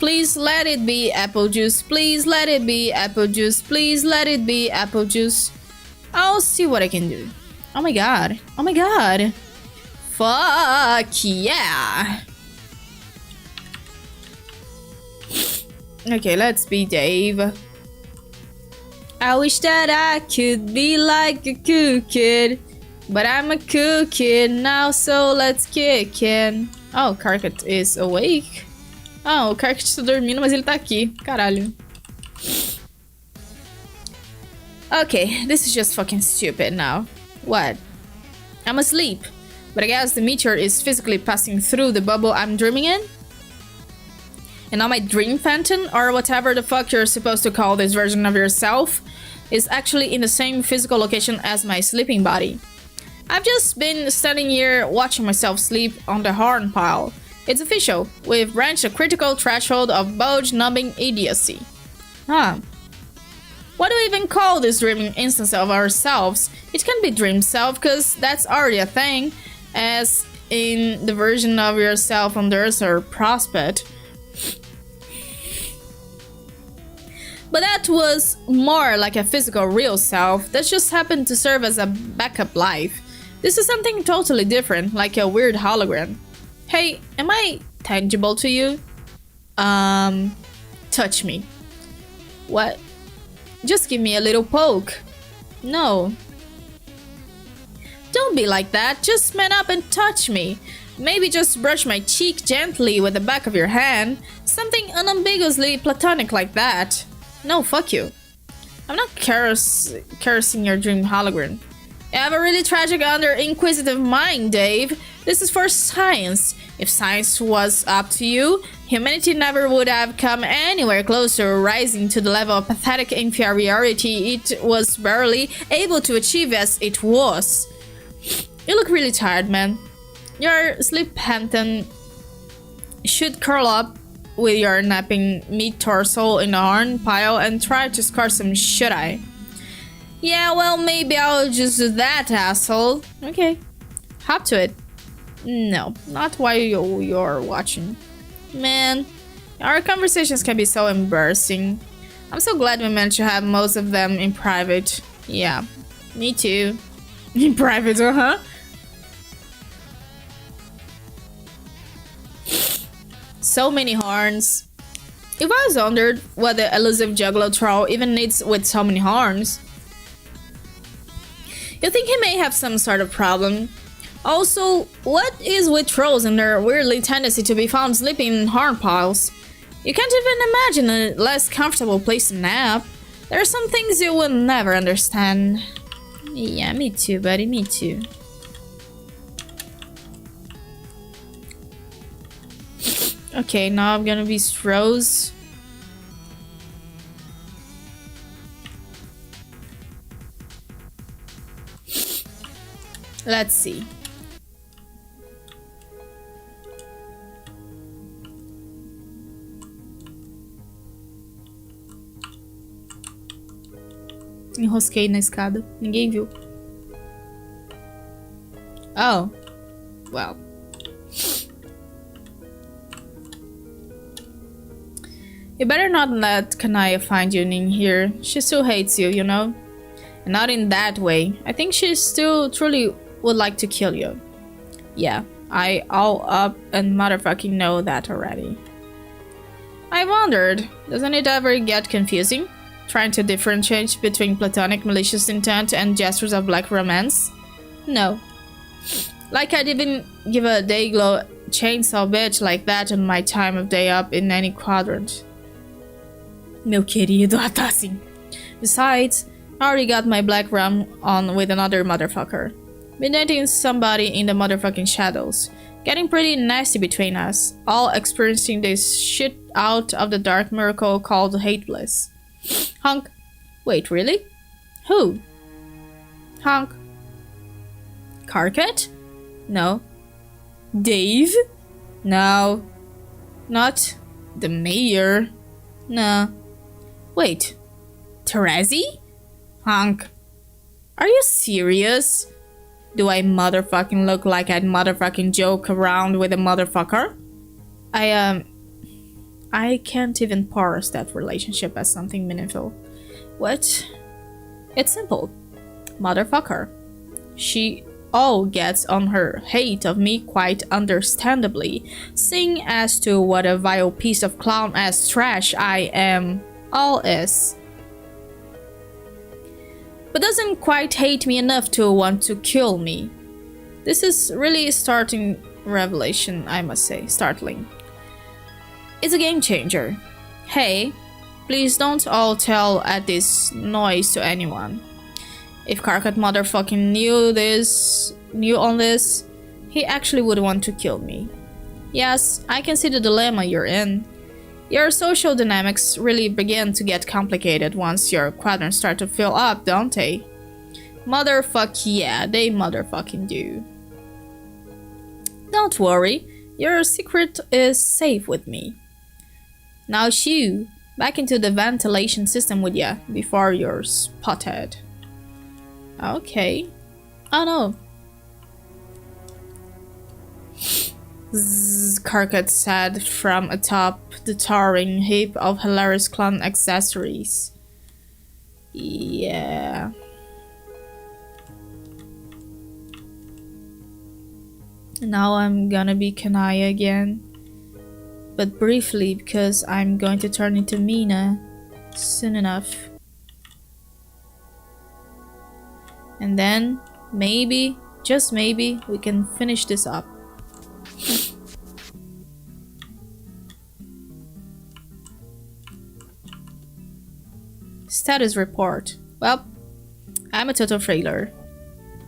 Please let it be apple juice. Please let it be apple juice. Please let it be apple juice. I'll see what I can do. Oh my god. Oh my god. Fuck yeah. Okay, let's be Dave. I wish that I could be like a cool kid, but I'm a cool kid now, so let's kick in. Oh, Carcat is awake. Ah, o Carcat está dormindo, mas ele tá aqui. Caralho. Okay, this is just fucking stupid now. What? I'm asleep, but I guess the meteor is physically passing through the bubble I'm dreaming in? And now my dream phantom, or whatever the fuck you're supposed to call this version of yourself, is actually in the same physical location as my sleeping body. I've just been standing here watching myself sleep on the horn pile. It's official. We've reached a critical threshold of bulge-numbing idiocy. Huh. What do we even call this dreaming instance of ourselves? It can't be dream self, cause that's already a thing, as in the version of yourself on the Earth or prospect. But that was more like a physical real self that just happened to serve as a backup life. This is something totally different, like a weird hologram. Hey, am I tangible to you? Touch me. What? Just give me a little poke. No. Don't be like that, just man up and touch me. Maybe just brush my cheek gently with the back of your hand. Something unambiguously platonic like that. No, fuck you. I'm not cursing your dream hologram. You have a really tragic under-inquisitive mind, Dave. This is for science. If science was up to you, humanity never would have come anywhere close to rising to the level of pathetic inferiority it was barely able to achieve as it was. You look really tired, man. Your sleep phantom should curl up with your napping meat torso in a horn pile and try to score some shut-eye. Yeah, well, maybe I'll just do that, asshole. Okay. Hop to it. No, not while you're watching. Man, our conversations can be so embarrassing. I'm so glad we managed to have most of them in private. Yeah, me too. In private, uh-huh. So many horns. You've always wondered what the elusive juggalo troll even needs with so many horns. You think he may have some sort of problem? Also, what is with trolls and their weirdly tendency to be found sleeping in horn piles? You can't even imagine a less comfortable place to nap. There are some things you will never understand. Yeah, me too, buddy, me too. Okay, now I'm gonna be Rose. Let's see. Enrosquei na escada. Ninguém viu. Oh. Well. You better not let Kanaya find you in here. She still hates you, you know? And not in that way. I think she still truly would like to kill you. Yeah, I all up and motherfucking know that already. I wondered, doesn't it ever get confusing? Trying to differentiate between platonic malicious intent and gestures of black romance? No. Like I'd even give a dayglow chainsaw bitch like that on my time of day up in any quadrant. Meu querido Atassin. Besides, I already got my black rum on with another motherfucker. Been dating somebody in the motherfucking shadows. Getting pretty nasty between us. All experiencing this shit out of the dark miracle called hate bliss. Honk. Wait, really? Who? Honk. Carcat? No. Dave? No. Not the mayor? No. Wait. Terezi? Honk. Are you serious? Do I motherfucking look like I'd motherfucking joke around with a motherfucker? I can't even parse that relationship as something meaningful. What? It's simple. Motherfucker. She all gets on her hate of me quite understandably, seeing as to what a vile piece of clown-ass trash I am. All is. But doesn't quite hate me enough to want to kill me. This is really a startling revelation, I must say. Startling. It's a game changer. Hey, please don't all tell at this noise to anyone. If Karkat motherfucking knew on this, he actually would want to kill me. Yes, I can see the dilemma you're in. Your social dynamics really begin to get complicated once your quadrants start to fill up, don't they? Motherfuck yeah, they motherfucking do. Don't worry, your secret is safe with me. Now shoo, back into the ventilation system with ya before you're spotted. Okay. Oh no. Zzz, Karkat said from atop the towering heap of hilarious clown accessories. Yeah. Now I'm gonna be Kanaya again. But briefly, because I'm going to turn into Mina soon enough. And then, maybe, just maybe, we can finish this up. Status report. Well, I'm a total failure.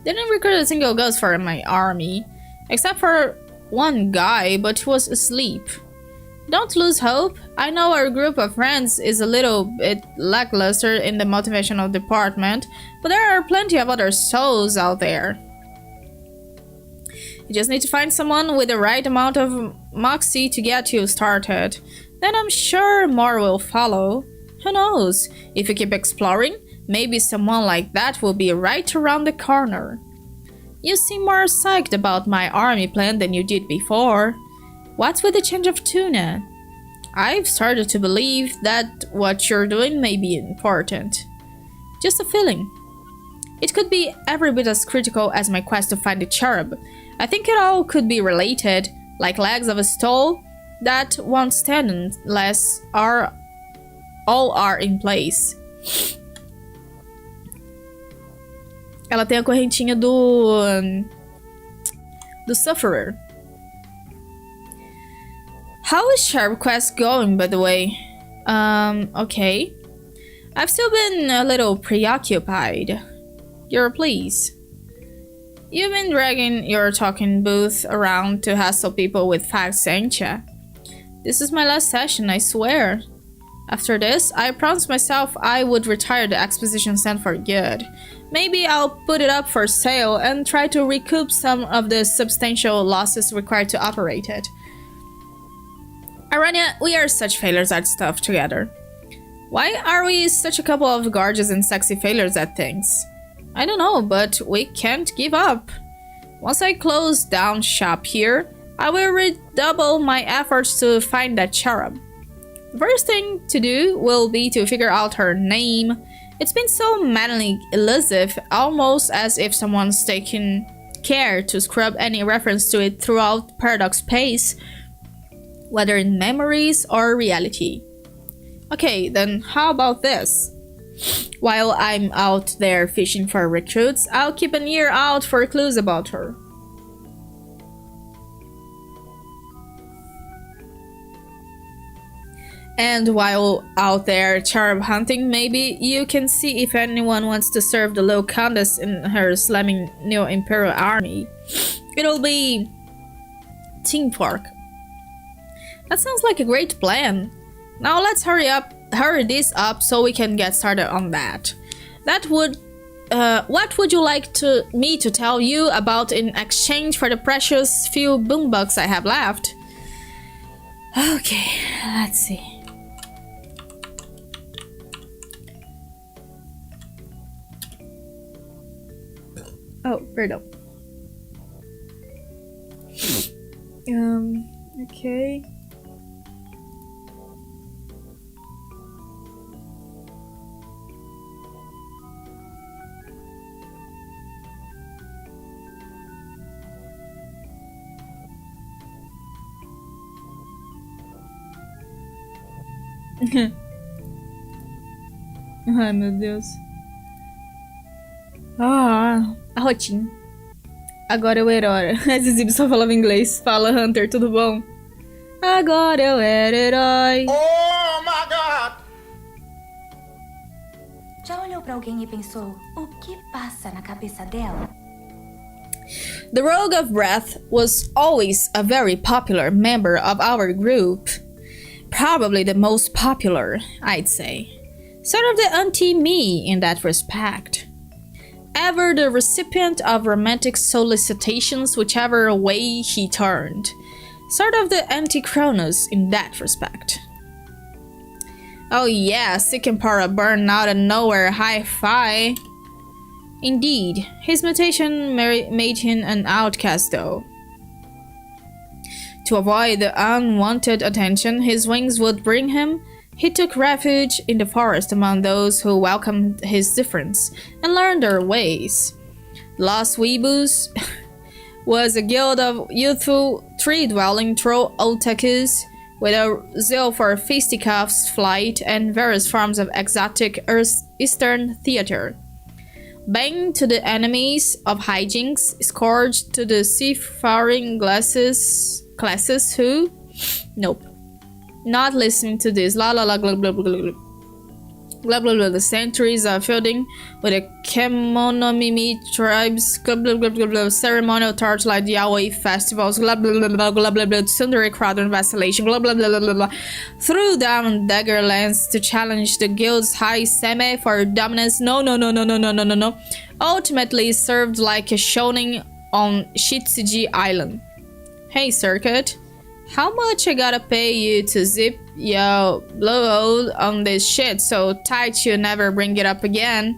Didn't recruit a single ghost for my army, except for one guy, but he was asleep. Don't lose hope. I know our group of friends is a little bit lackluster in the motivational department, but there are plenty of other souls out there. You just need to find someone with the right amount of moxie to get you started. Then I'm sure more will follow. Who knows? If you keep exploring, maybe someone like that will be right around the corner. You seem more psyched about my army plan than you did before. What's with the change of tuna? I've started to believe that what you're doing may be important. Just a feeling. It could be every bit as critical as my quest to find the cherub. I think it all could be related, like legs of a stool that won't stand unless all are in place. Ela tem a correntinha do Sufferer. How is Sharp Quest going, by the way? Okay. I've still been a little preoccupied. Please. You've been dragging your talking booth around to hassle people with facts, ain't ya? This is my last session, I swear. After this, I promised myself I would retire the exposition stand for good. Maybe I'll put it up for sale and try to recoup some of the substantial losses required to operate it. Aranya, we are such failures at stuff together. Why are we such a couple of gorgeous and sexy failures at things? I don't know, but we can't give up. Once I close down shop here, I will redouble my efforts to find that cherub. The first thing to do will be to figure out her name. It's been so maddeningly elusive, almost as if someone's taken care to scrub any reference to it throughout Paradox Space, whether in memories or reality. Okay, then how about this? While I'm out there fishing for recruits, I'll keep an ear out for clues about her. And while out there cherub hunting, maybe you can see if anyone wants to serve the low countess in her slamming new imperial army. It'll be teamwork. That sounds like a great plan. Now let's hurry this up so we can get started on that. What would you like me to tell you about in exchange for the precious few boombucks I have left? Okay, let's see. Oh, pardon. Okay. Ai, meu Deus. Ah, a rotina. Agora eu era hora. A zizibs só falava inglês. Fala, Hunter, tudo bom? Agora eu era herói. Oh my God! Já olhou pra alguém e pensou, o que passa na cabeça dela? The Rogue of Breath was always a very popular member of our group. Probably the most popular, I'd say. Sort of the anti-me in that respect. Ever the recipient of romantic solicitations whichever way he turned. Sort of the anti-Cronus in that respect. Oh yeah, sick and para burn out of nowhere hi-fi. Indeed, his mutation made him an outcast though. To avoid the unwanted attention his wings would bring him, he took refuge in the forest among those who welcomed his difference and learned their ways. Los Weeboos was a guild of youthful tree-dwelling troll otakus with a zeal for fisticuffs, flight, and various forms of exotic Eastern theater. Bang to the enemies of hijinks, scourge to the seafaring classes who... Nope. Not listening to this. La la la blah blah blah blah. Blah blah blah. The centuries of fielding with the Kemonomimi tribes. Blah blah blah blah blah. Ceremonial torchlight Yahweh festivals. Blah blah blah blah blah blah blah. Tsundere crowd and vacillation. Blah blah blah blah blah blah. Threw down Daggerlands to challenge the guild's high seme for dominance. No no no no no no no no no. Ultimately served like a shonen on Shitsuji Island. Hey Circuit, how much I gotta pay you to zip your blowhole on this shit so tight you never bring it up again?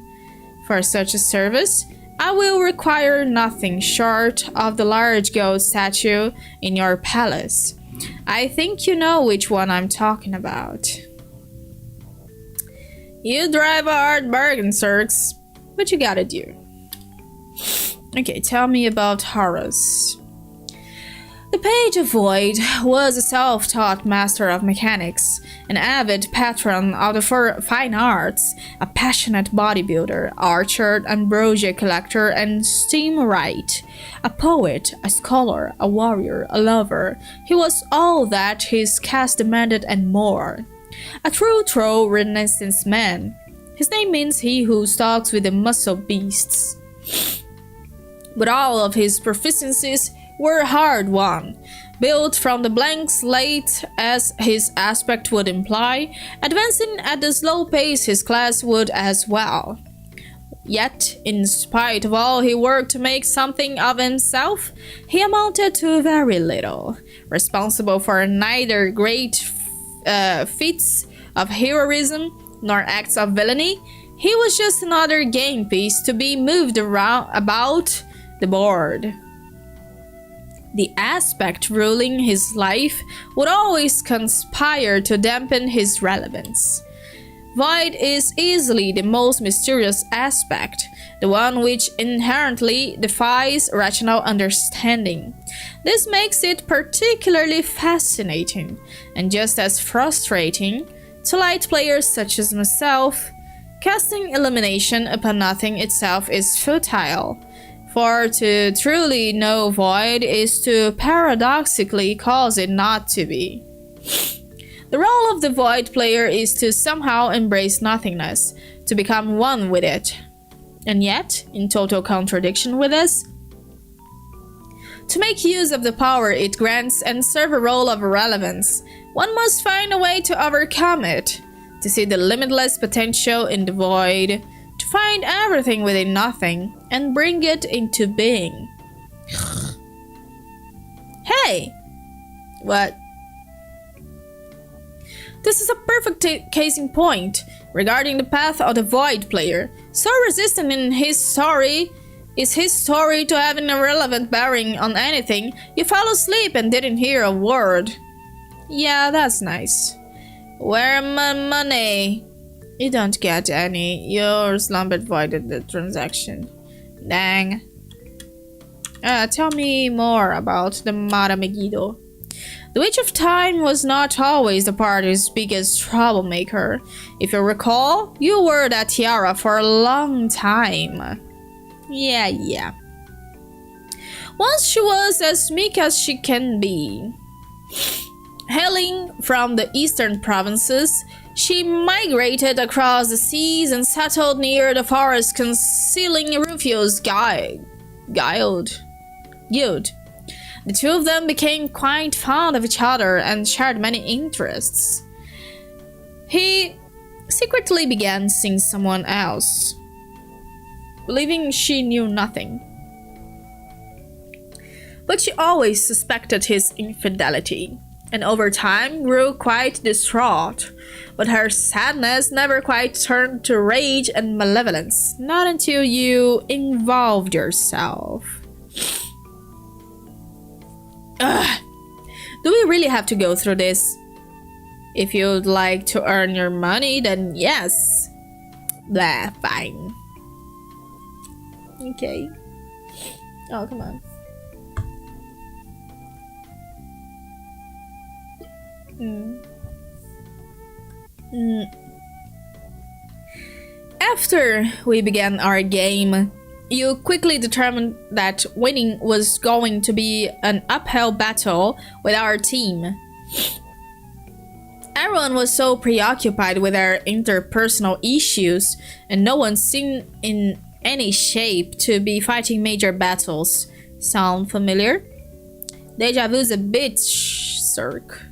For such a service, I will require nothing short of the large gold statue in your palace. I think you know which one I'm talking about. You drive a hard bargain, Cirques. What you gotta do? Okay, tell me about Horus. The Page of Void was a self-taught master of mechanics, an avid patron of the fine arts, a passionate bodybuilder, archer, ambrosia collector, and steamwright, a poet, a scholar, a warrior, a lover. He was all that his caste demanded and more. A true Renaissance man. His name means he who stalks with the muscle beasts. But all of his proficiencies were hard-won, built from the blank slate as his aspect would imply, advancing at the slow pace his class would as well. Yet, in spite of all he worked to make something of himself, he amounted to very little, responsible for neither great feats of heroism nor acts of villainy. He was just another game piece to be moved about the board. The aspect ruling his life would always conspire to dampen his relevance. Void is easily the most mysterious aspect, the one which inherently defies rational understanding. This makes it particularly fascinating, and just as frustrating, to light players such as myself. Casting illumination upon nothing itself is futile, for to truly know void is to paradoxically cause it not to be. The role of the void player is to somehow embrace nothingness, to become one with it. And yet, in total contradiction with this, to make use of the power it grants and serve a role of relevance, one must find a way to overcome it, to see the limitless potential in the void, to find everything within nothing, and bring it into being. Hey! What? This is a perfect case in point regarding the path of the void player. So resistant in his story to having a relevant bearing on anything, you fell asleep and didn't hear a word. Yeah, that's nice. Where my money? You don't get any. Your slumber voided the transaction. Dang. Tell me more about the Mara Megiddo. The Witch of Time was not always the party's biggest troublemaker. If you recall, you wore that tiara for a long time. Yeah. Once she was as meek as she can be. Hailing from the eastern provinces, she migrated across the seas and settled near the forest, concealing Rufio's guild. The two of them became quite fond of each other and shared many interests. He secretly began seeing someone else, believing she knew nothing. But she always suspected his infidelity, and over time grew quite distraught. But her sadness never quite turned to rage and malevolence, not until you involved yourself. Ugh. Do we really have to go through this? If you'd like to earn your money, then yes. Blah, fine. Okay. Oh, come on. After we began our game, you quickly determined that winning was going to be an uphill battle with our team. Everyone was so preoccupied with their interpersonal issues, and no one seemed in any shape to be fighting major battles. Sound familiar? Deja vu's a bit circ.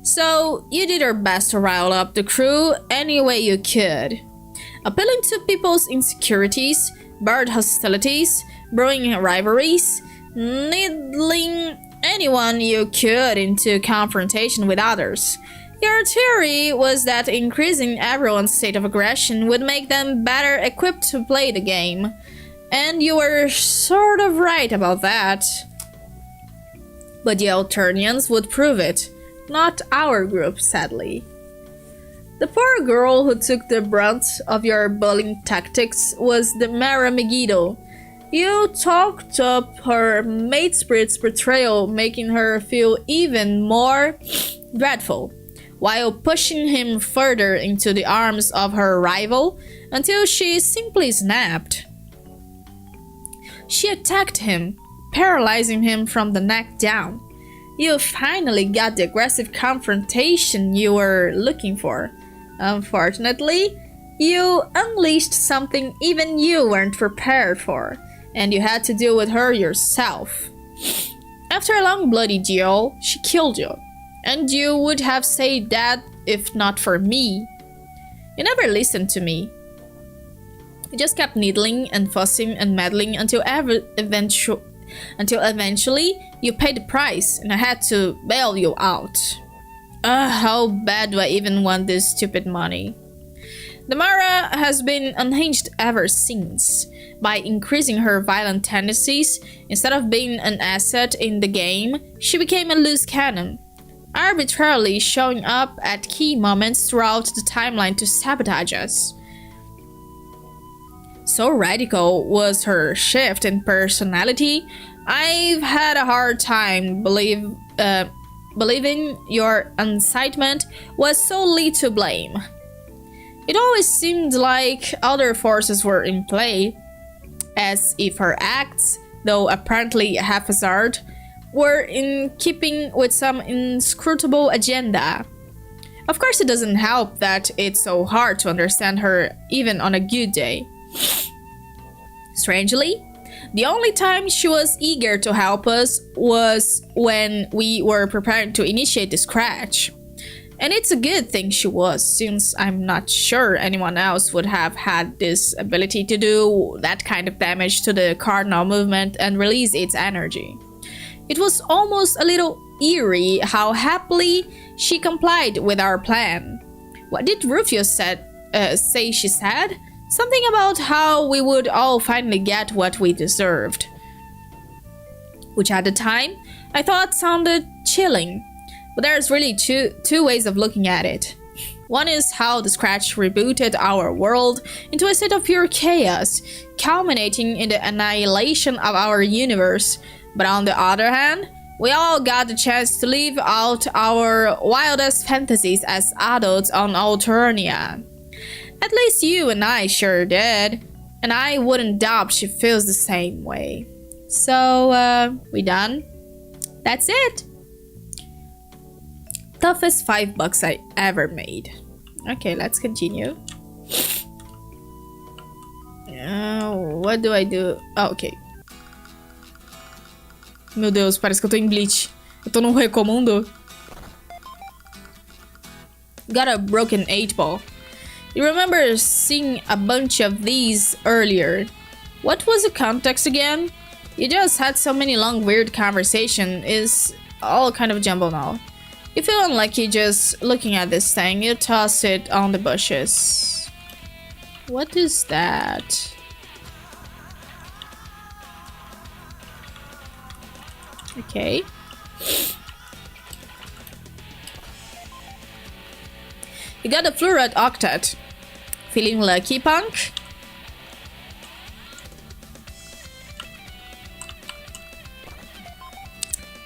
So you did your best to rile up the crew any way you could, appealing to people's insecurities, bird hostilities, brewing rivalries, needling anyone you could into confrontation with others. Your theory was that increasing everyone's state of aggression would make them better equipped to play the game, and you were sort of right about that. But the Alternians would prove it, not our group, sadly. The poor girl who took the brunt of your bullying tactics was the Mara Megiddo. You talked up her mate spirit's betrayal, making her feel even more dreadful, while pushing him further into the arms of her rival until she simply snapped. She attacked him, paralyzing him from the neck down. You finally got the aggressive confrontation you were looking for. Unfortunately, you unleashed something even you weren't prepared for, and you had to deal with her yourself. After a long bloody duel, she killed you, and you would have stayed dead if not for me. You never listened to me. You just kept needling and fussing and meddling until eventually you paid the price and I had to bail you out. How bad do I even want this stupid money? Damara has been unhinged ever since. By increasing her violent tendencies, instead of being an asset in the game, she became a loose cannon, arbitrarily showing up at key moments throughout the timeline to sabotage us. So radical was her shift in personality, I've had a hard time believing your incitement was solely to blame. It always seemed like other forces were in play, as if her acts, though apparently haphazard, were in keeping with some inscrutable agenda. Of course, it doesn't help that it's so hard to understand her even on a good day. Strangely, the only time she was eager to help us was when we were preparing to initiate the scratch. And it's a good thing she was, since I'm not sure anyone else would have had this ability to do that kind of damage to the cardinal movement and release its energy. It was almost a little eerie how happily she complied with our plan. What did Rufus say she said? Something about how we would all finally get what we deserved. Which at the time, I thought sounded chilling. But there's really two ways of looking at it. One is how the scratch rebooted our world into a state of pure chaos, culminating in the annihilation of our universe. But on the other hand, we all got the chance to live out our wildest fantasies as adults on Alternia. At least you and I sure did, and I wouldn't doubt she feels the same way. So, we done? That's it! Toughest $5 I ever made. Okay, let's continue. What do I do? Oh, ok. Meu Deus, parece que eu tô em Bleach. Eu tô num recomendo. Got a broken 8-ball. You remember seeing a bunch of these earlier. What was the context again? You just had so many long weird conversation. Is all kind of jumbled now. You feel unlucky just looking at this thing. You toss it on the bushes. What is that? Okay. You got a fluoride octet. Feeling lucky, punk?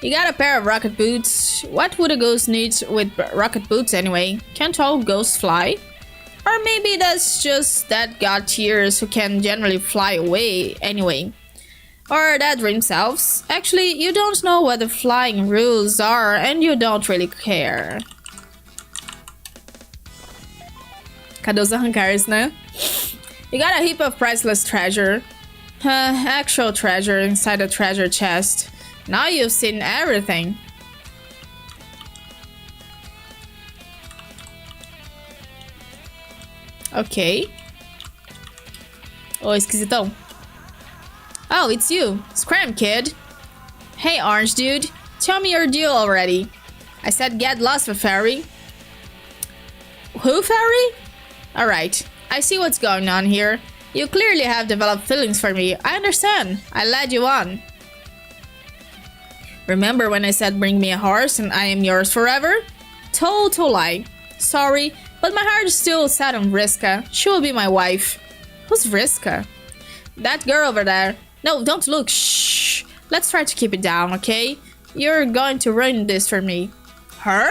You got a pair of rocket boots. What would a ghost need with rocket boots anyway? Can't all ghosts fly? Or maybe that's just that god tiers who can generally fly away anyway. Or that dream selves. Actually, you don't know what the flying rules are and you don't really care. Cadê os arrancares, né? You got a heap of priceless treasure. Actual treasure inside a treasure chest. Now you've seen everything. Okay. Oh, esquisitão. Oh, it's you. Scram, kid. Hey, orange dude. Tell me your deal already. I said get lost with fairy. Who, fairy? Alright. I see what's going on here. You clearly have developed feelings for me. I understand. I led you on. Remember when I said bring me a horse and I am yours forever? Total lie. Sorry, but my heart is still set on Vriska. She will be my wife. Who's Vriska? That girl over there. No, don't look. Shh. Let's try to keep it down, okay? You're going to ruin this for me. Her?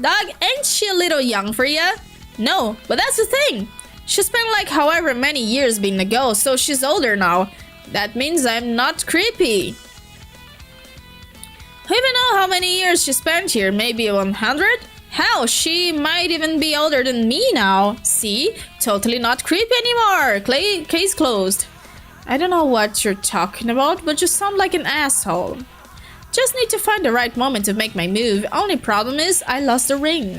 Dog, ain't she a little young for ya? No, but that's the thing. She spent like however many years being a ghost, so she's older now. That means I'm not creepy. I even know how many years she spent here, maybe 100? Hell, she might even be older than me now. See? Totally not creepy anymore. Case closed. I don't know what you're talking about, but you sound like an asshole. Just need to find the right moment to make my move. Only problem is, I lost the ring.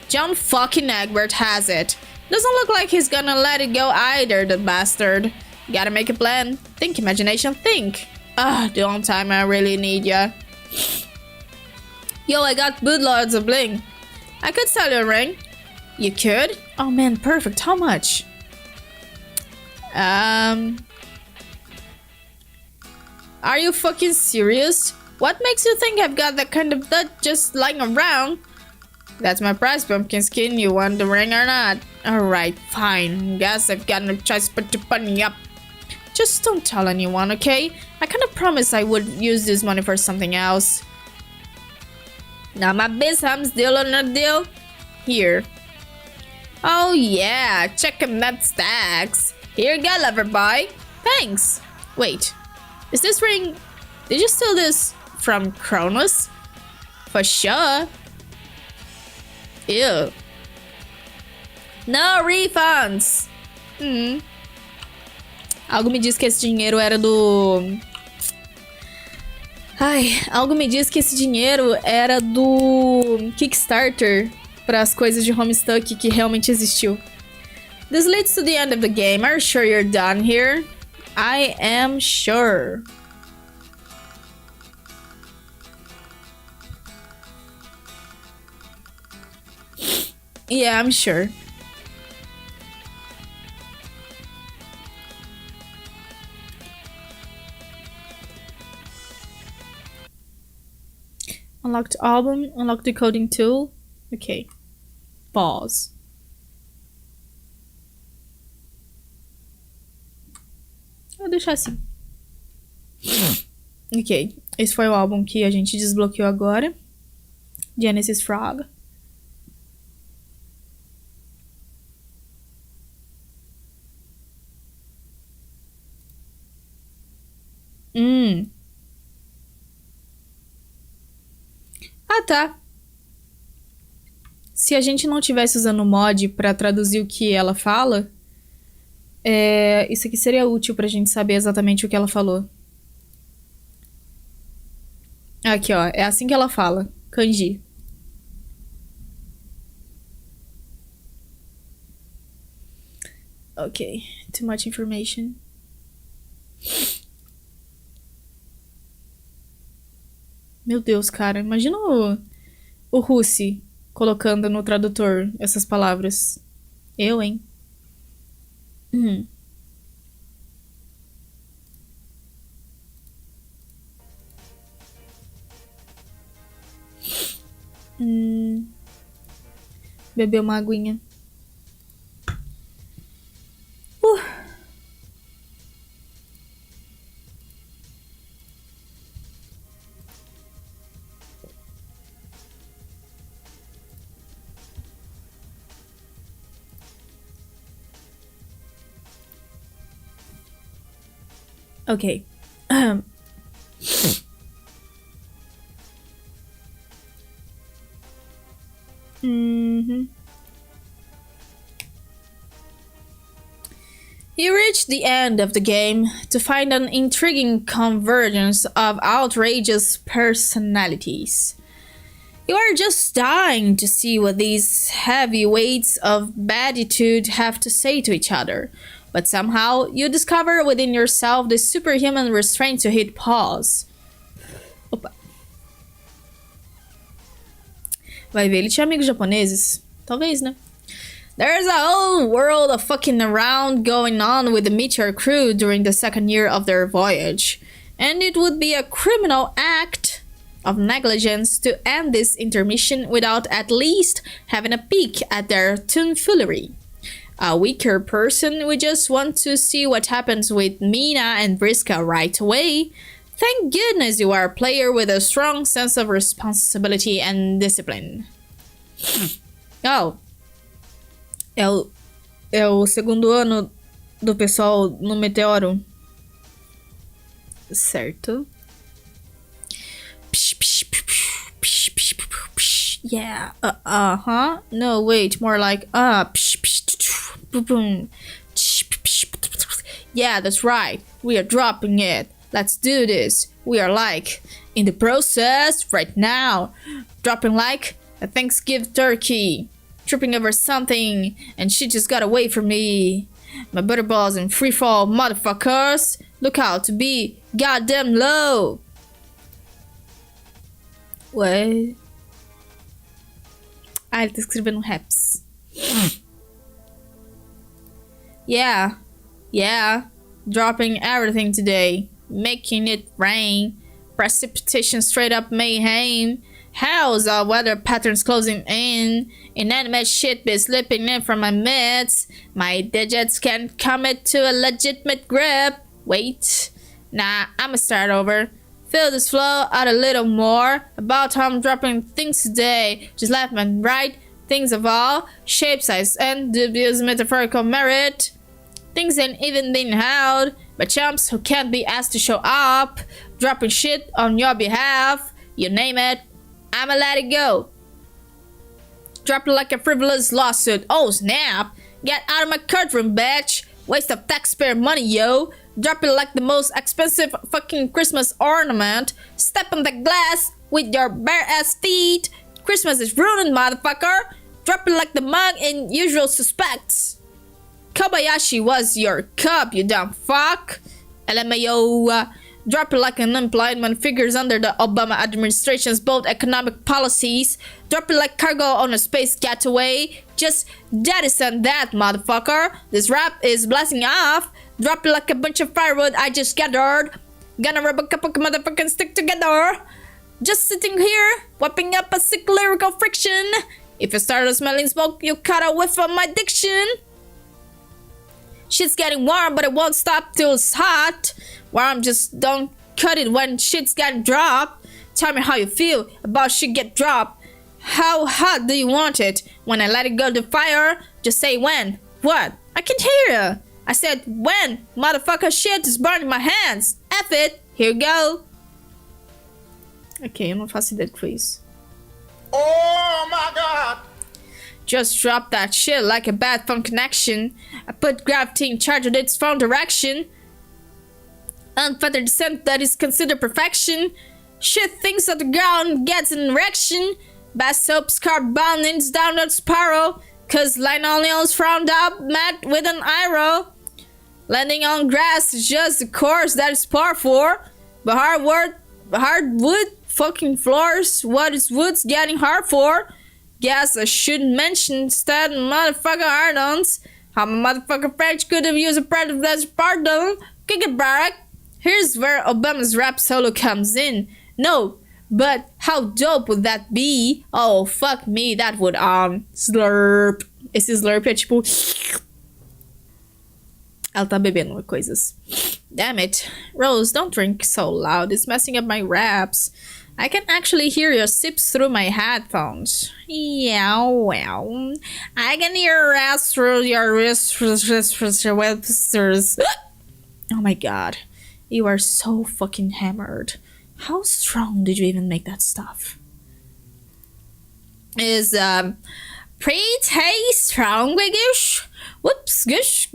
John fucking Egbert has it. Doesn't look like he's gonna let it go either, the bastard. Gotta make a plan. Think, imagination, think. The only time I really need ya. Yo, I got bootloads of bling. I could sell you a ring. You could? Oh man, perfect. How much? Are you fucking serious? What makes you think I've got that kind of blood just lying around? That's my prize, pumpkin skin. You want the ring or not? Alright, fine. Guess I've got no choice but to pony up. Just don't tell anyone, okay? I kinda promised I would use this money for something else. Now my biz deal or not deal? Here. Oh yeah, checking that stacks. Here you go, lover boy. Thanks. Wait, is this ring... Did you steal this from Cronus? For sure. Ew. No refunds. Algo me diz que esse dinheiro era do... algo me diz que esse dinheiro era do Kickstarter para as coisas de Homestuck que realmente existiu. This leads to the end of the game. Are you sure you're done here? I am sure. Yeah, I'm sure. Unlocked album, unlock decoding tool. Okay. Pause. Vou deixar assim. Ok. Esse foi o álbum que a gente desbloqueou agora. Genesis Frog. Ah, tá. Se a gente não tivesse usando o mod pra traduzir o que ela fala, isso aqui seria útil pra gente saber exatamente o que ela falou. Aqui, ó. É assim que ela fala. Kanji. Ok. Too much information. Meu Deus, cara. Imagina o Russi colocando no tradutor essas palavras. Eu, hein? Beber uma aguinha. Okay. You reach the end of the game to find an intriguing convergence of outrageous personalities. You are just dying to see what these heavyweights of baditude have to say to each other. But somehow, you discover within yourself the superhuman restraint to hit pause. Opa. Vai ver, ele tinha amigos japoneses? Talvez, né? There's a whole world of fucking around going on with the Meteor crew during the second year of their voyage. And it would be a criminal act of negligence to end this intermission without at least having a peek at their tomfoolery. A weaker person would just want to see what happens with Mina and Briska right away. Thank goodness you are a player with a strong sense of responsibility and discipline. Oh. É o segundo ano do pessoal no Meteoro. Certo. Yeah. Uh-huh. No, wait. More like yeah, that's right. We are dropping it. Let's do this. We are like in the process right now. Dropping like a Thanksgiving turkey. Tripping over something and she just got away from me. My butterballs in free fall, motherfuckers. Look out to be goddamn low. What? Ah, ele tá escrevendo raps. Yeah. Dropping everything today. Making it rain. Precipitation straight up mayhem. How's our weather patterns closing in? Inanimate shit be slipping in from my midst. My digits can't commit to a legitimate grip. Wait. Nah, I'ma start over. Fill this flow out a little more. About how I'm dropping things today. Just left and right. Things of all shape, size, and dubious metaphorical merit. Things ain't even been held by chumps who can't be asked to show up. Dropping shit on your behalf. You name it. I'ma let it go. Drop it like a frivolous lawsuit. Oh snap. Get out of my courtroom, bitch. Waste of taxpayer money, yo. Drop it like the most expensive fucking Christmas ornament. Step on the glass with your bare ass feet. Christmas is ruined, motherfucker. Drop it like the mug in Usual Suspects. Kobayashi was your cup, you dumb fuck. LMAO. Drop it like unemployment figures under the Obama administration's bold economic policies. Drop it like cargo on a space getaway. Just jettison that, motherfucker. This rap is blasting off. Drop it like a bunch of firewood I just gathered. Gonna rub a couple motherfucking stick together. Just sitting here, wiping up a sick lyrical friction. If you started smelling smoke, you cut a whiff of my diction. Shit's getting warm, but it won't stop till it's hot. Warm, just don't cut it when shit's getting dropped. Tell me how you feel about shit get dropped. How hot do you want it? When I let it go to fire, just say when. What? I can't hear you. I said when. Motherfucker, shit is burning my hands. F it. Here you go. Ok, eu não faço ideia do que foi isso. Oh my God! Just drop that shit like a bad phone connection. I put gravity in charge of its phone direction. Unfettered descent that is considered perfection. Shit thinks that the ground gets an erection. Best soap scarf bound in its downward spiral. Cause linoleum's frowned up, met with an arrow. Landing on grass is just the course that is par for. But hardwood fucking floors. What is woods getting hard for? Guess I shouldn't mention instead motherfucker hard-ons. How my motherfucker French could have used a predator's pardon. Kick it back. Here's where Obama's rap solo comes in. No, but how dope would that be? Oh, fuck me, that would, slurp. Esse slurp é tipo... Ela tá bebendo coisas. Damn it. Rose, don't drink so loud. It's messing up my raps. I can actually hear your sips through my headphones. Yeah, well, I can hear your raps through your websters. Oh my god. You are so fucking hammered. How strong did you even make that stuff? Is, pretty strong, wiggish? Whoops, gush,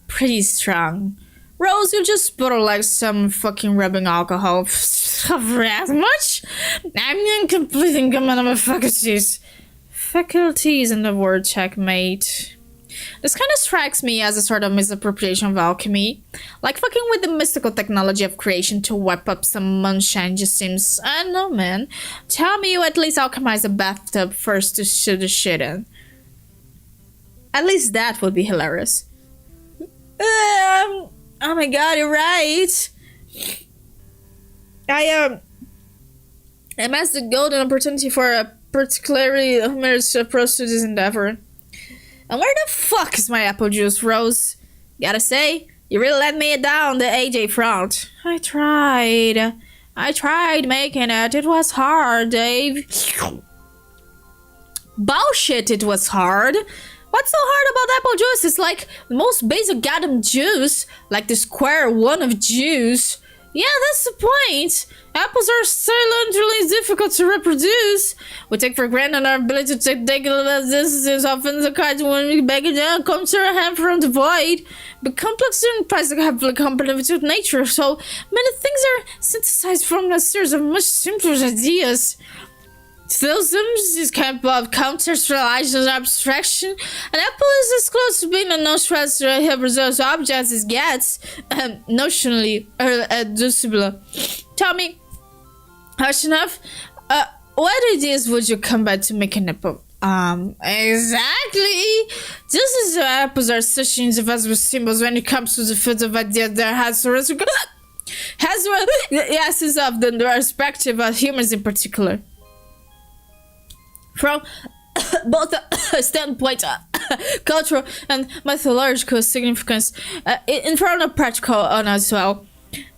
pretty strong. Rose, you just put like some fucking rubbing alcohol. As much? I'm incomplete in my faculties. Faculties in the word checkmate. This kind of strikes me as a sort of misappropriation of alchemy. Like fucking with the mystical technology of creation to wipe up some moonshine just seems... I don't know, man. Tell me you at least alchemize a bathtub first to shoot the shit in. At least that would be hilarious. Oh my god, you're right. I asked the golden opportunity for a particularly humorous approach to this endeavor. And where the fuck is my apple juice, Rose? Gotta say, you really let me down the AJ front. I tried making it. It was hard, Dave. Bullshit, it was hard. What's so hard about apple juice? It's like the most basic goddamn juice. Like the square one of juice. Yeah, that's the point. Apples are silently difficult to reproduce. We take for granted our ability to take distances. Often the kind when we bag it down comes to our hand from the void. But complex and plastic have compatibility with nature, so many things are synthesized from a series of much simpler ideas. Systems is capable of contextualization and abstraction. An apple is as close to being a non-stress object as it gets, notionally reducible. Tell me, harsh enough, what ideas would you come back to make an apple Exactly. Just as the apples are such invisible symbols when it comes to the field of ideas that has the essence of the perspective of humans in particular. From both a standpoint of cultural and mythological significance, in front of practical one as well.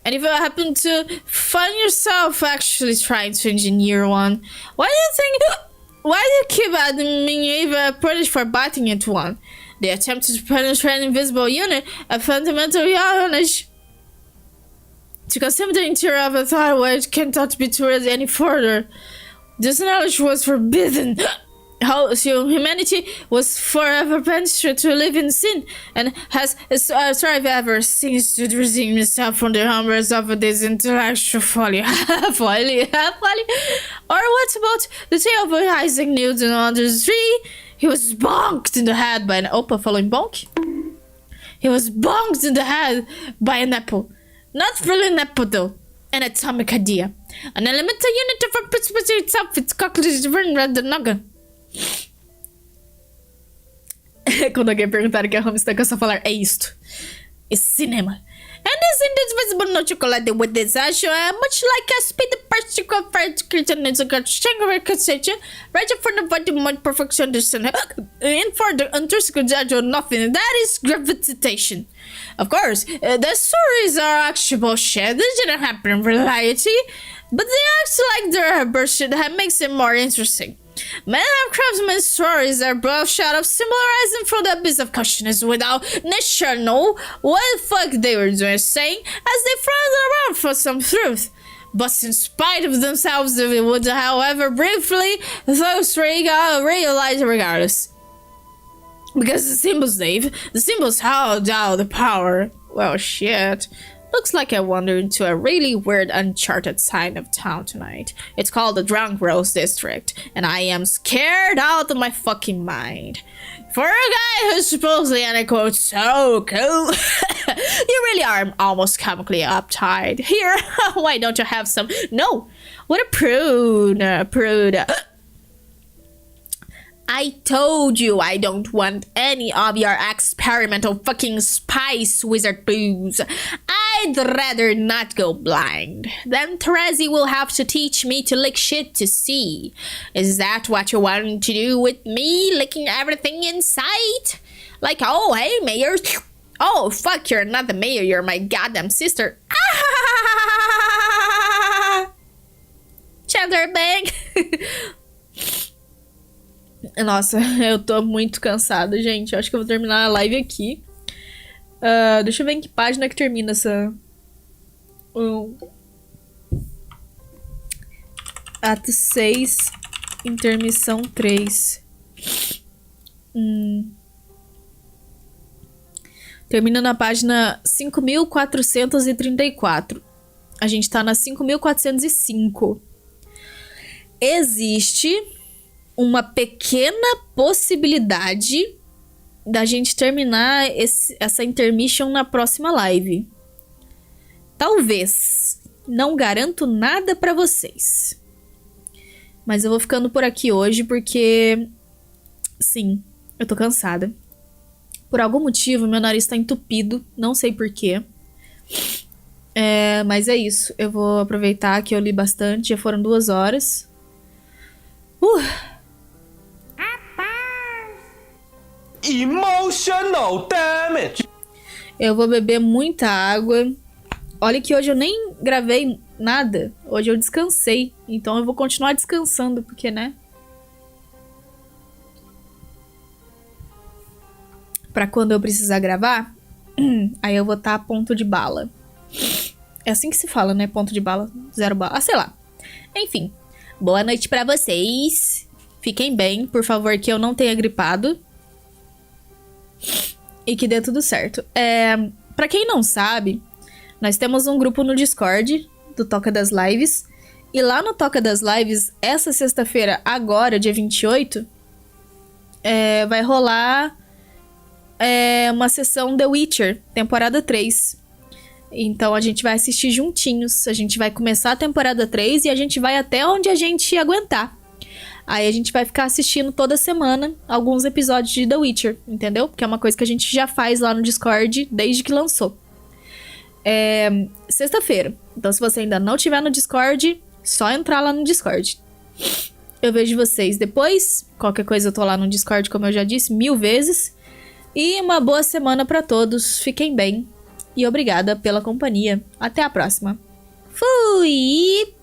And if you happen to find yourself actually trying to engineer one, why do you keep being even punished for biting into one? The attempt to penetrate an invisible unit, a fundamental knowledge. To consume the interior of a thought which cannot be toured any further. This knowledge was forbidden. How humanity was forever banished to live in sin and has strived ever since to redeem itself from the horrors of this intellectual folly. folly. Or what about the tale of Isaac Newton on the tree? He was bonked in the head by an apple. Following bonk? He was bonked in the head by an apple. Not really an apple though. An atomic idea. An elemental unit of a principle itself. It's calculated rather than noggin. Quando alguém perguntar o que é HOMESTUCK, eu só falar, é isto. É cinema. And this indivisible no chocolate with this much like a speed particle created in the conversation, right for the body mind perfection and for the intrinsic judge or nothing. That is gravitation. Of course, the stories are actually bullshit. They didn't happen in reality, but they act like they're bullshit that makes it more interesting. Men of craftsman's stories are both shot of symbolizing from the abyss of consciousness without nature know what the fuck they were doing saying as they frowned around for some truth. But in spite of themselves, they would, however, briefly, those realize regardless. Because the symbols, Dave, the symbols held out the power. Well, shit. Looks like I wandered into a really weird, uncharted side of town tonight. It's called the Drunk Rose District, and I am scared out of my fucking mind. For a guy who's supposedly, and I quote, so cool, you really are almost comically uptight. Here, why don't you have some? No, what a prude. I told you I don't want any of your experimental fucking spice wizard booze. I'd rather not go blind. Then Terezi will have to teach me to lick shit to see. Is that what you want to do with me, licking everything in sight? Like, oh, hey, mayor. Oh, fuck, you're not the mayor, you're my goddamn sister. Chandler Bang. Nossa, eu tô muito cansada, gente. Eu acho que eu vou terminar a live aqui. Deixa eu ver em que página que termina essa... Ato 6, intermissão 3. Termina na página 5.434. A gente tá na 5.405. Existe uma pequena possibilidade da gente terminar essa intermission na próxima live. Talvez. Não garanto nada pra vocês. Mas eu vou ficando por aqui hoje porque... Sim, eu tô cansada. Por algum motivo, meu nariz tá entupido. Não sei porquê. Mas é isso. Eu vou aproveitar que eu li bastante. Já foram 2 horas. Emotional damage. Eu vou beber muita água. Olha que hoje eu nem gravei nada. Hoje eu descansei. Então eu vou continuar descansando, porque, né? Pra quando eu precisar gravar, aí eu vou estar a ponto de bala. É assim que se fala, né? Ponto de bala, 0 bala. Sei lá. Enfim. Boa noite pra vocês. Fiquem bem, por favor, que eu não tenha gripado. E que dê tudo certo. Pra quem não sabe, nós temos um grupo no Discord do Toca das Lives. E lá no Toca das Lives, essa sexta-feira, agora, dia 28, vai rolar uma sessão The Witcher, temporada 3. Então a gente vai assistir juntinhos. A gente vai começar a temporada 3 e a gente vai até onde a gente aguentar. Aí a gente vai ficar assistindo toda semana alguns episódios de The Witcher, entendeu? Porque é uma coisa que a gente já faz lá no Discord desde que lançou. Sexta-feira. Então, se você ainda não tiver no Discord, só entrar lá no Discord. Eu vejo vocês depois. Qualquer coisa eu tô lá no Discord, como eu já disse, 1000 vezes. E uma boa semana pra todos. Fiquem bem. E obrigada pela companhia. Até a próxima. Fui!